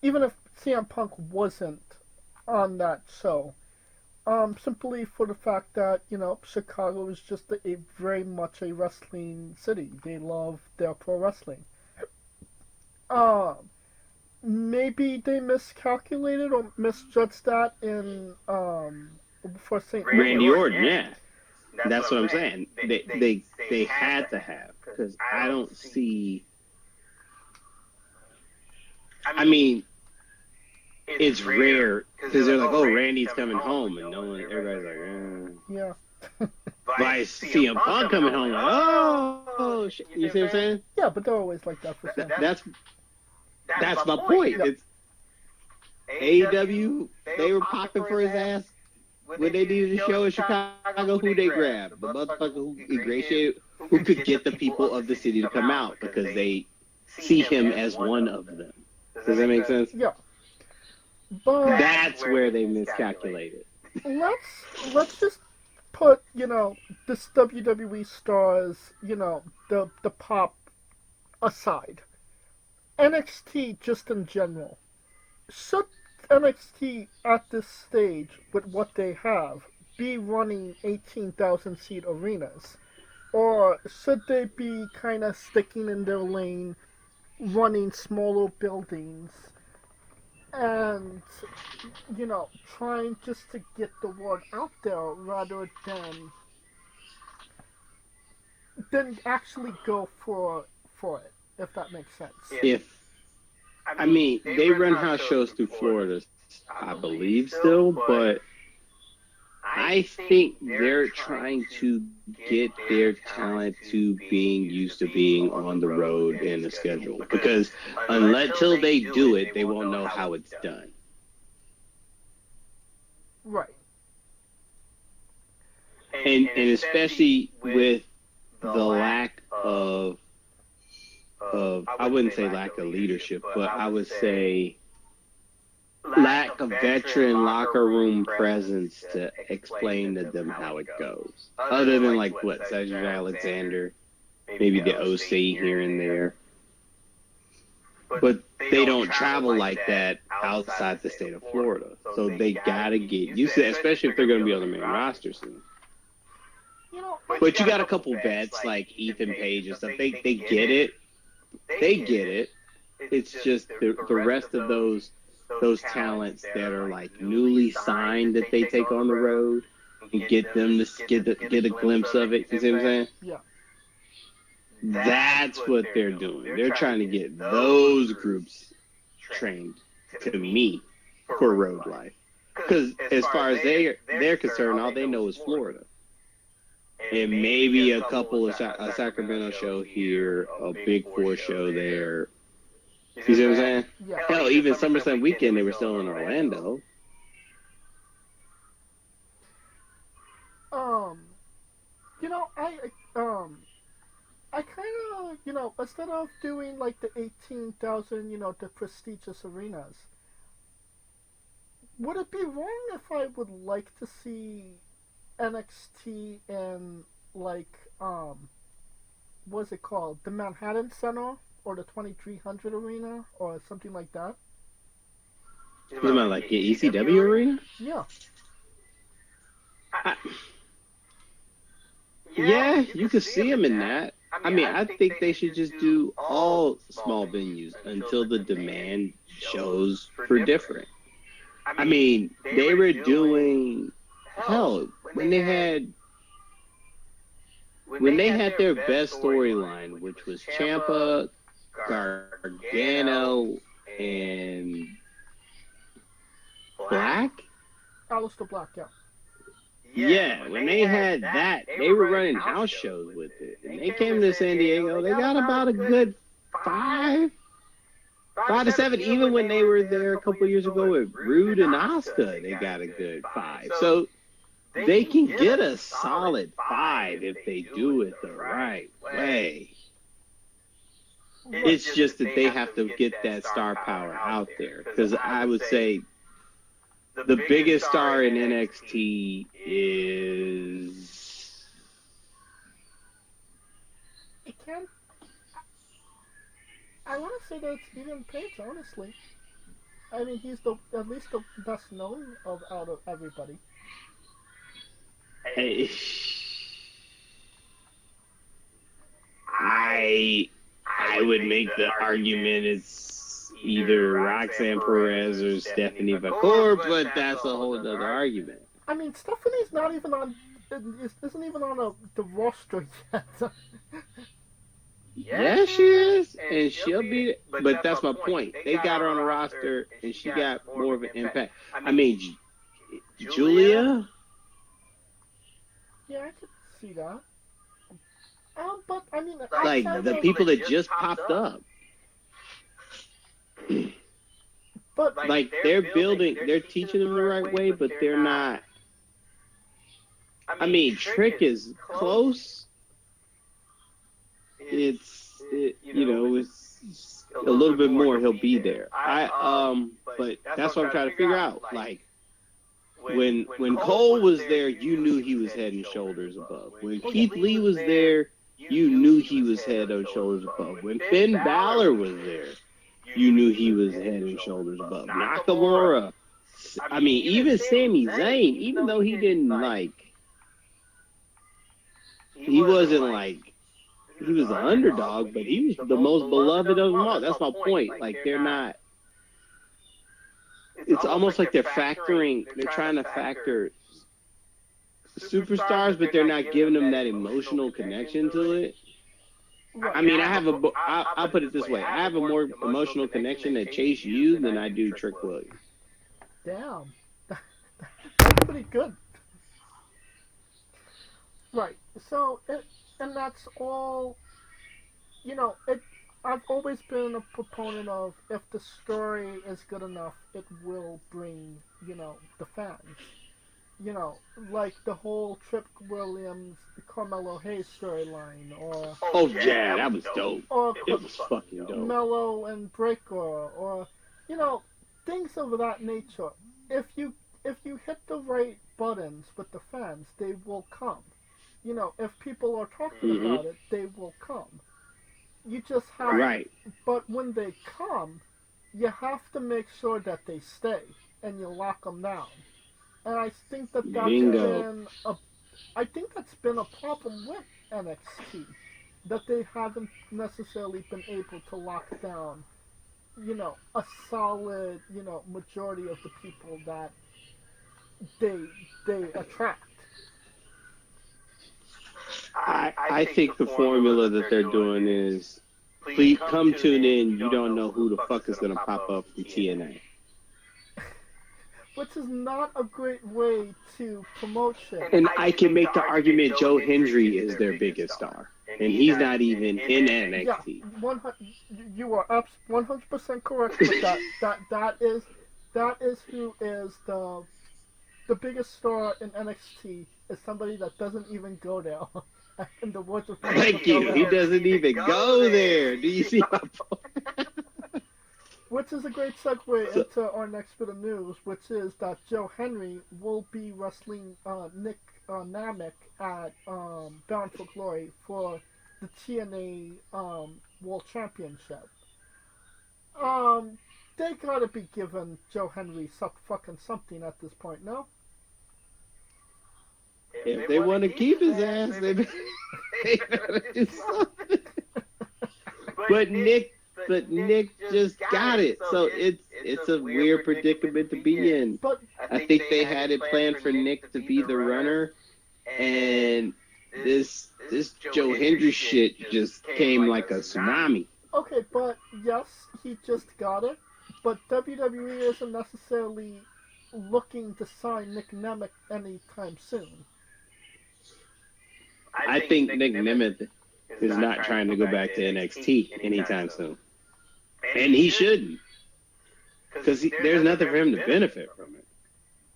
CM Punk wasn't on that show. Simply for the fact that, Chicago is just a very much a wrestling city. They love their pro wrestling. Maybe they miscalculated or misjudged that in, for St. Randy Orton, yeah. That's what I'm saying. They had to have, because I don't see... I mean, it's rare, because they're like, oh, Randy's coming home, and everybody's like, Yeah. But I see CM Punk coming home, like, oh, shit. You see what I'm saying? Yeah, but they're always like that for some. That's my point. Yeah. It's AEW, they were popping for his ass. When they did the show in Chicago, who they grabbed? The motherfucker who ingratiated, who could get the people of the city to come out because they see him as one of them. Does that make sense? Yeah. But that's where they miscalculated. Let's just put, this WWE stars, the pop aside. NXT just in general. Should NXT at this stage, with what they have, be running 18,000 seat arenas? Or should they be kind of sticking in their lane, running smaller buildings, and, trying just to get the word out there rather than actually go for it, if that makes sense? They run house shows through Florida, I believe still, but I think they're trying to get their talent to being used to being on the road in the schedule. Because until they do it, they won't know how it's done. Right. And especially with the lack of I wouldn't say lack of leadership, but I would say lack of veteran locker room presence to explain to them how it goes. Other than Cedric Alexander, maybe the OC here and there. But they don't travel like that outside the state of Florida. So they got to get used to it, especially if they're going to be on the main roster soon. But you got a couple vets like Ethan Page and stuff. They get it. They get it. It's just the rest of those talents that are newly signed that they take on the road and get them to get a glimpse of it. You see what I'm saying? Yeah. That's what they're doing. They're trying to get those groups trained to me for road life. Because as far as they're concerned, all they know is Florida. And maybe a couple of a Sacramento show here, a Big Four show there. You see what I'm saying? Yeah. Hell, even SummerSlam weekend, they were still in Orlando. I kind of, instead of doing the 18,000, the prestigious arenas, would it be wrong if I would like to see NXT in what's it called? The Manhattan Center or the 2300 Arena or something like that? You mean the ECW arena? Yeah. Yeah, you could see them in that. I think they should just do all small venues until the demand shows for different. They were doing when they had their best storyline, which was Ciampa, Gargano, and Black. Aleister Black, yeah. Yeah, when they had that, they were running house shows with it. And they came to San Diego, they got about a good 5 to 7. Even when they were there a couple years ago with Rude and Asuka, they got a good 5. So they can get a solid 5 if they do it the right way. It's just that they have to get that star power out there. Because I would say the biggest star in NXT is... I want to say that it's Ethan Page, honestly. He's at least the best known out of everybody. Hey, I would make the argument it's either Roxanne Perez or Stephanie McCool, but that's a whole other argument. Stephanie's not even on, isn't even on the roster yet. Yeah, she is, and she'll be. But that's my point. They got her on the roster, and she got more of an impact. Julia. Yeah, I could see that. But the people that just popped up. But they're building, they're teaching them the right way, but they're not. Trick is close. It's a little bit more. He'll be there. But that's what I'm trying to figure out. When Cole was there, you knew he was head and shoulders above. When Keith Lee was there, you knew he was head and shoulders above. When Finn Balor was there, you knew he was head and shoulders above Nakamura. I mean, even Sami Zayn, even though he didn't he wasn't he was an underdog, but he was the most beloved of them all. That's my point. Like, they're not. It's almost like they're trying to factor superstars, but they're not giving them that emotional connection to it. I mean, I'll put it this way. I have a more emotional connection to Chase U than I do Trick Williams. Damn. That's pretty good. Right. So, and that's all, I've always been a proponent of, if the story is good enough, it will bring, the fans. Like the whole Trick Williams, Carmelo Hayes storyline, or... Oh, yeah, that was dope. Or it was fucking dope. Mello and Breaker, or, things of that nature. If you hit the right buttons with the fans, they will come. If people are talking about it, they will come. You just have... Right. But when they come, you have to make sure that they stay, and you lock them down. And I think that's been a problem with NXT, that they haven't necessarily been able to lock down, a solid, majority of the people that they attract. I think the formula that they're doing is, please come tune in. You don't know who the fuck is gonna pop up from TNA. Which is not a great way to promote shit. And I can make the argument Joe Hendry is their biggest star, and he's not even in NXT. Yeah, you are 100% correct with that. That is who is the biggest star in NXT, is somebody that doesn't even go there. In the words of Thank you. He doesn't even go there. Do you see my point? Which is a great segue into our next bit of news, which is that Joe Hendry will be wrestling Nick Namek at Bound for Glory for the TNA World Championship. They gotta be giving Joe Hendry fucking something at this point, no? If they want to keep his ass, they better do something. But Nick just got it, so it's a weird predicament to be in. But I think they had it planned for Nick to be the runner, and this Joe Hendry shit just came like a tsunami. Okay, but yes, he just got it, but WWE isn't necessarily looking to sign Nick Nemeth anytime soon. I think Nick Nemeth is not trying to go back to NXT anytime soon. And he shouldn't. Because there's nothing for him to benefit from it.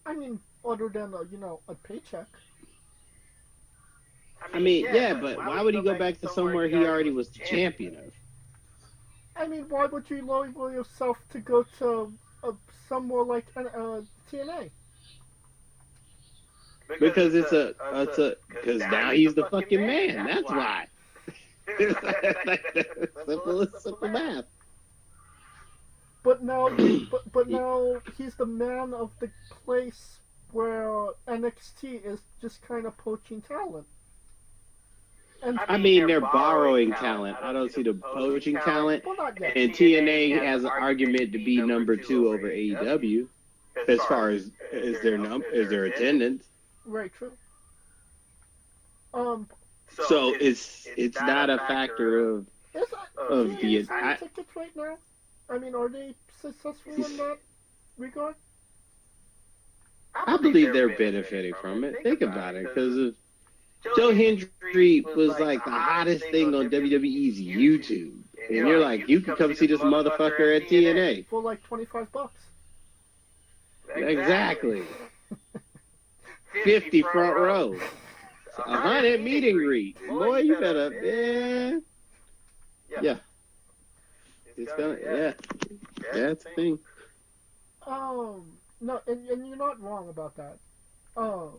I mean, other than, a paycheck. I mean, yeah, but why would he go back to somewhere he already was the champion of? I mean, why would you lower yourself to go to somewhere like TNA? Because because now he's the fucking man. That's why. Simple math. But now, but now he's the man of the place where NXT is just kind of poaching talent. And I mean, they're borrowing talent. I don't see the poaching talent. Well, not yet. And TNA has an argument to be number 2 over AEW as far as their attendance. Very true. So it's not a factor of the tickets right now. I mean, are they successful in that regard? I believe they're benefiting from it. Think about it, because Joe Hendry was like the hottest thing on WWE's YouTube, and you're like, you can come see this motherfucker at TNA for like $25. Exactly. 50 front row. 100 meet and greet. Boy, you better, yeah. It's gonna, yeah, it's a thing. No, and you're not wrong about that. What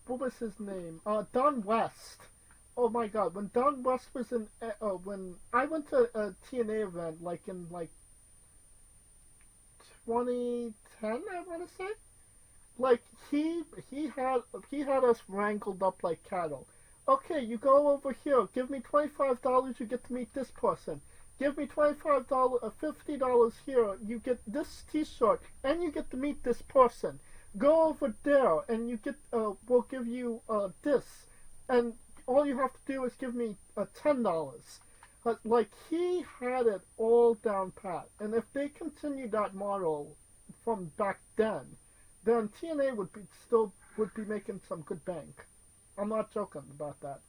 was his name? Don West oh my God, when Don West was in, when I went to a TNA event, like in like 2010, I want to say, like he had us wrangled up like cattle. Okay, you go over here. Give me $25. You get to meet this person. Give me $25, $50 here. You get this T-shirt, and you get to meet this person. Go over there, and you get. We'll give you this, and all you have to do is give me $10. Like he had it all down pat, and if they continued that model from back then TNA would be making some good bank. I'm not joking about that.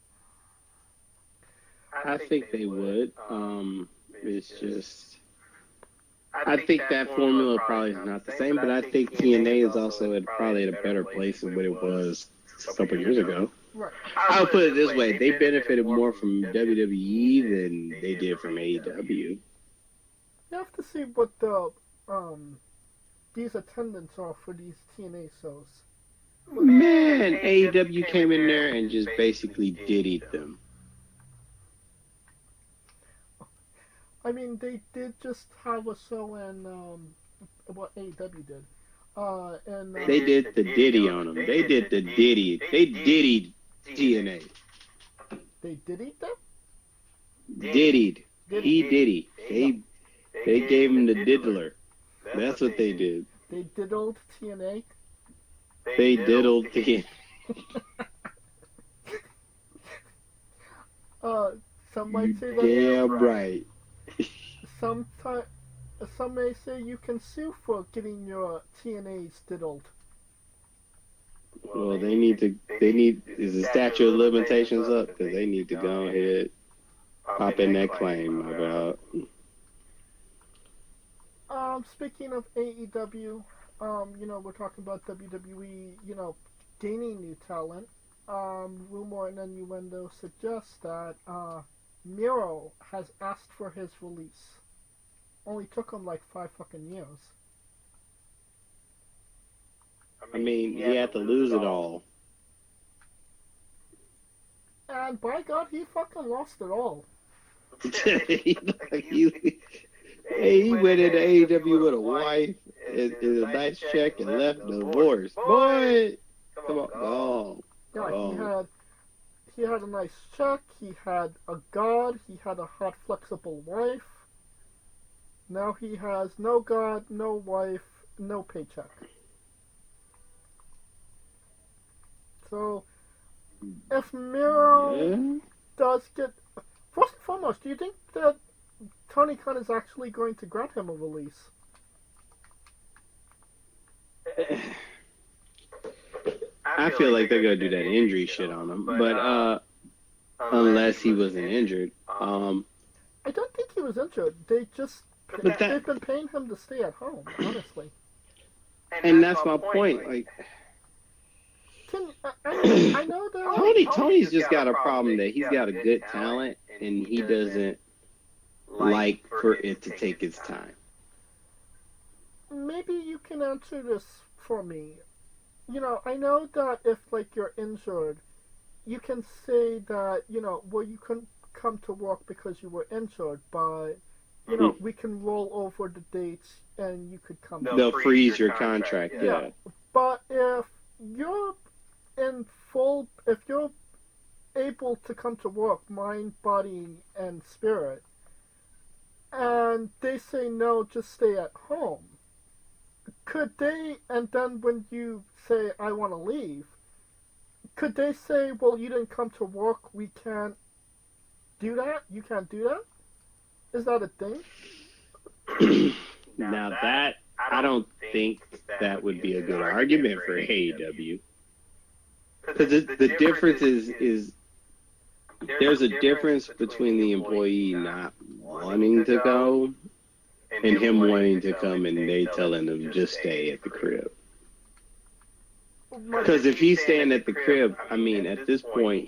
I think they would. It's just, I think that formula probably is not the same, but I think TNA is also probably at a better place than what it was a couple of years ago. Right. I'll put it this way: they benefited more from WWE than they did from AEW. You have to see what the these attendants are for these TNA shows. Man, AEW came in there and just basically diddied them. I mean, they did just have a show in what AEW did. And They did the Diddy on them. They did the Diddy. They diddied TNA. They diddied them? Diddied. He Diddy. They gave him the diddler. That's what they did. They diddled TNA? They diddled TNA. Some might say that. Damn right. Some may say you can sue for getting your TNAs diddled. Well, is the statute of limitations up? Because they need to go ahead, pop in that claim about. Speaking of AEW, we're talking about WWE, gaining new talent. Rumor and innuendo suggests that Miro has asked for his release. Only took him like 5 fucking years. I mean, he had to lose it all. And by God, he fucking lost it all. He went into AEW with a wife and a nice check and left divorced. Boy, come on. Yeah, he had a nice check, he had a god, he had a hot, flexible wife. Now he has no god, no wife, no paycheck. So, if Miro does get... First and foremost, do you think that Tony Khan is actually going to grant him a release? I feel like they're going to do that injury shit on him, but unless he wasn't injured. I don't think he was injured. They've been paying him to stay at home, honestly. And that's my point. Like, I know that Tony's just got a problem that he's got a good talent and he doesn't like for it to take its time. Maybe you can answer this for me. I know that if you're injured, you can say that you couldn't come to work because you were injured, but we can roll over the dates and you could come. They'll freeze your contract. Yeah. But if you're if you're able to come to work, mind, body, and spirit, and they say no, just stay at home, could they, and then when you say, I want to leave, could they say, well, you didn't come to work, we can't do that? You can't do that? Is that a thing? Now that, I don't think that would be a good argument for AEW. Because the difference is there's a difference between the employee not wanting to go and him wanting to come and they telling him just stay at the crib. Because if he's staying at the crib, I mean, at this point,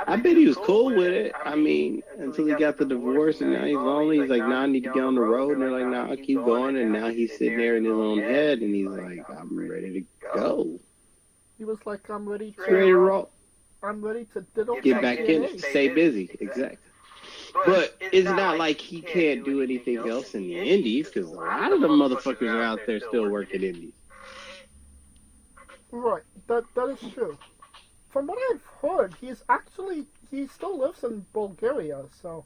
I bet he was cool with it. I mean, until he got the divorce and now he's lonely. He's like, nah, I need to get on the road. And they're like, nah, I'll keep going. And now he's sitting there in his own head and he's like, I'm ready to go. He was like, I'm ready to roll. I'm ready to diddle Get back in TNA. it. Stay busy. Exactly. But it's not like he can't do anything else in the indies, because a lot of the motherfuckers are out there still working indies. Right, that is true. From what I've heard, he still lives in Bulgaria, so.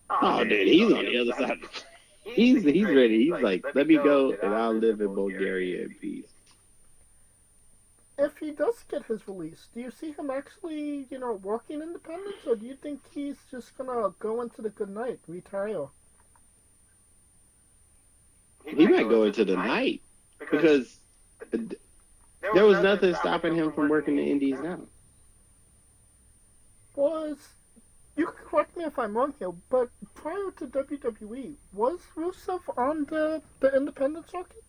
Oh, dude, he's on the other side. He's ready. He's like, let me go and I'll live in Bulgaria in peace. If he does get his release, do you see him actually, working independence, or do you think he's just gonna go into the good night, retire? He might go into the night, because there was nothing stopping him from working the indies now. You can correct me if I'm wrong here, but prior to WWE, was Rusev on the independent circuit?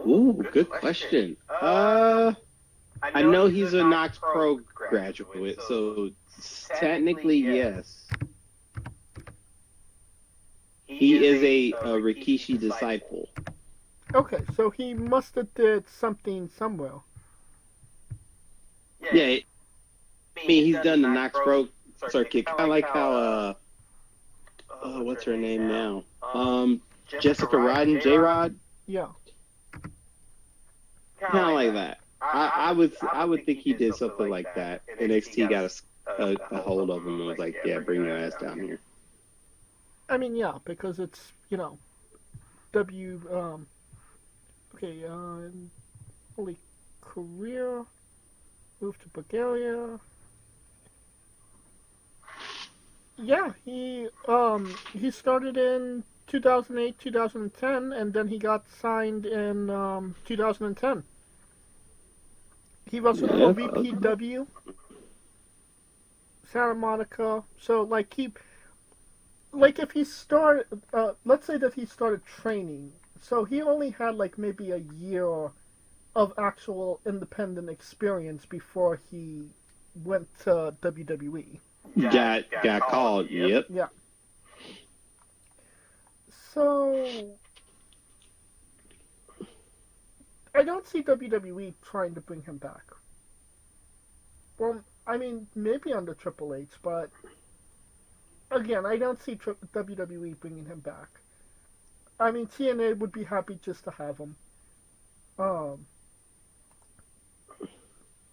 Ooh, good question. I know he's a Knox Pro graduate, so technically yes. He is a Rikishi disciple. Okay, so he must have did something somewhere. Yeah, I mean, he's done the Knox Pro circuit, kind of like how, what's her name now? Jessica Rodden, J-Rod? Yeah. Kind of like that. I would think he did something like that. NXT got a hold of him and was like, yeah, bring your ass down here. I mean, yeah, because it's, only career, moved to Bulgaria. Yeah, he started in 2008, 2010, and then he got signed in 2010. He wrestled for VPW, Santa Monica. So if he started, let's say that he started training, so he only had maybe a year of actual independent experience before he went to WWE. Got called. Yep. Yeah. So I don't see WWE trying to bring him back. Well, I mean, maybe under Triple H, but again, I don't see WWE bringing him back. I mean, TNA would be happy just to have him.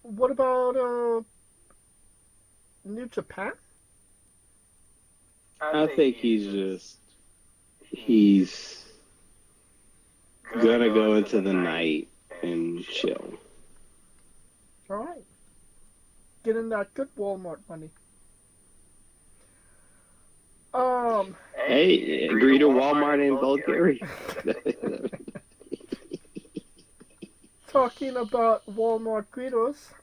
What about New Japan? I think he's gonna go into the night and chill. All right. Getting that good Walmart money. Hey, agree to Walmart in Bulgaria. Talking about Walmart greeters,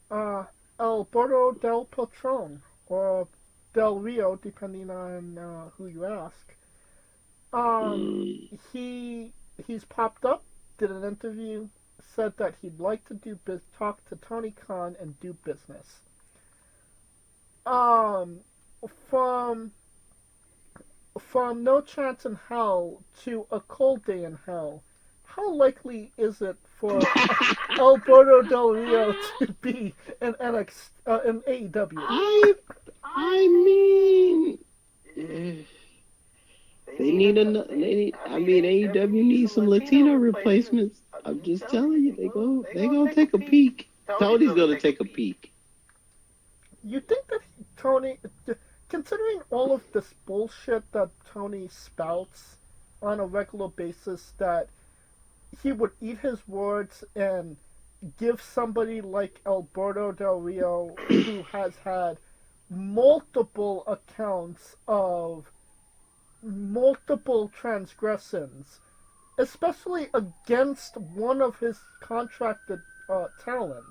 Alberto Del Patron, or Del Rio, depending on who you ask. He's popped up, did an interview, said that he'd like to talk to Tony Khan and do business. From No Chance in Hell to A Cold Day in Hell, how likely is it for Alberto Del Rio to be in AEW? I mean, AEW needs some Latino replacements. I'm just telling you, they gonna take a peek. Tony's gonna take a peek. You think that Tony, considering all of this bullshit that Tony spouts on a regular basis, that he would eat his words and give somebody like Alberto Del Rio, who has had multiple accounts of multiple transgressions, especially against one of his contracted talent,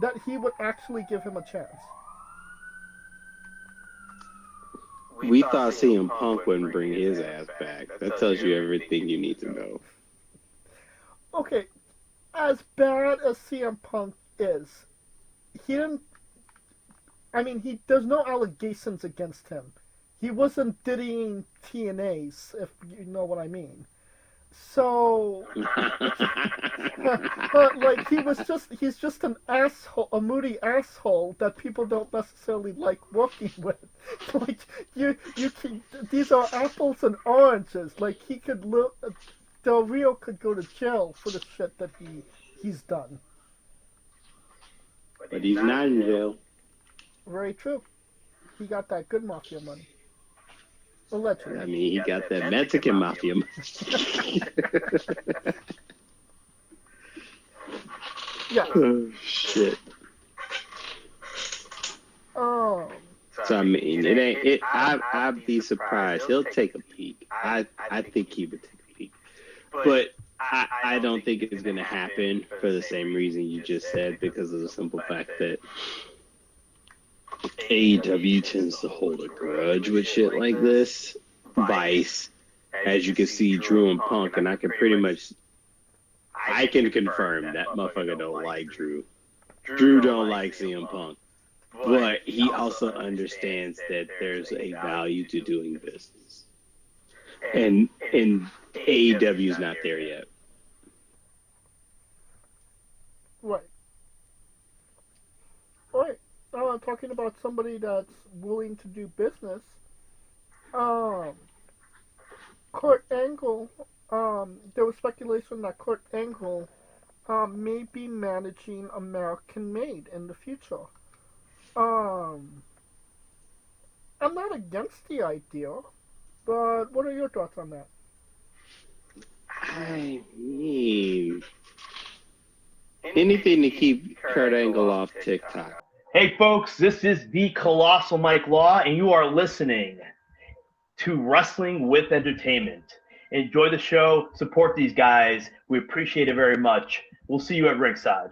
that he would actually give him a chance? We thought CM Punk wouldn't bring his ass back. That tells you everything you need to know. Okay, as bad as CM Punk is, there's no allegations against him. He wasn't Diddy-ing TNAs, if you know what I mean. So, but like he's just an asshole, a moody asshole that people don't necessarily like working with. Like you can, these are apples and oranges. Like he could Del Rio could go to jail for the shit that he's done. But he's not in jail. Very true. He got that good mafia money. Allegedly. I mean, he got that Mexican mafia money. Yeah. Oh, shit. So I mean, it ain't it. I'd be surprised. He'll take a peek. I think he would take a peek, but I don't think it's gonna happen for the same reason you just said, because of the simple fact that AEW tends to hold a grudge with shit like this. Vice, as you can see, Drew and Punk, and I can confirm that motherfucker don't like Drew. Drew don't like CM Punk. But he also understands that there's a value to doing business. And AEW's not there yet. Right. Alright. Talking about somebody that's willing to do business. Kurt Angle, there was speculation that Kurt Angle may be managing American Made in the future. I'm not against the idea, but what are your thoughts on that? I mean, anything to keep Kurt Angle off TikTok. Hey folks, this is the Colossal Mike Law, and you are listening to Wrestling with Entertainment. Enjoy the show, support these guys. We appreciate it very much. We'll see you at ringside.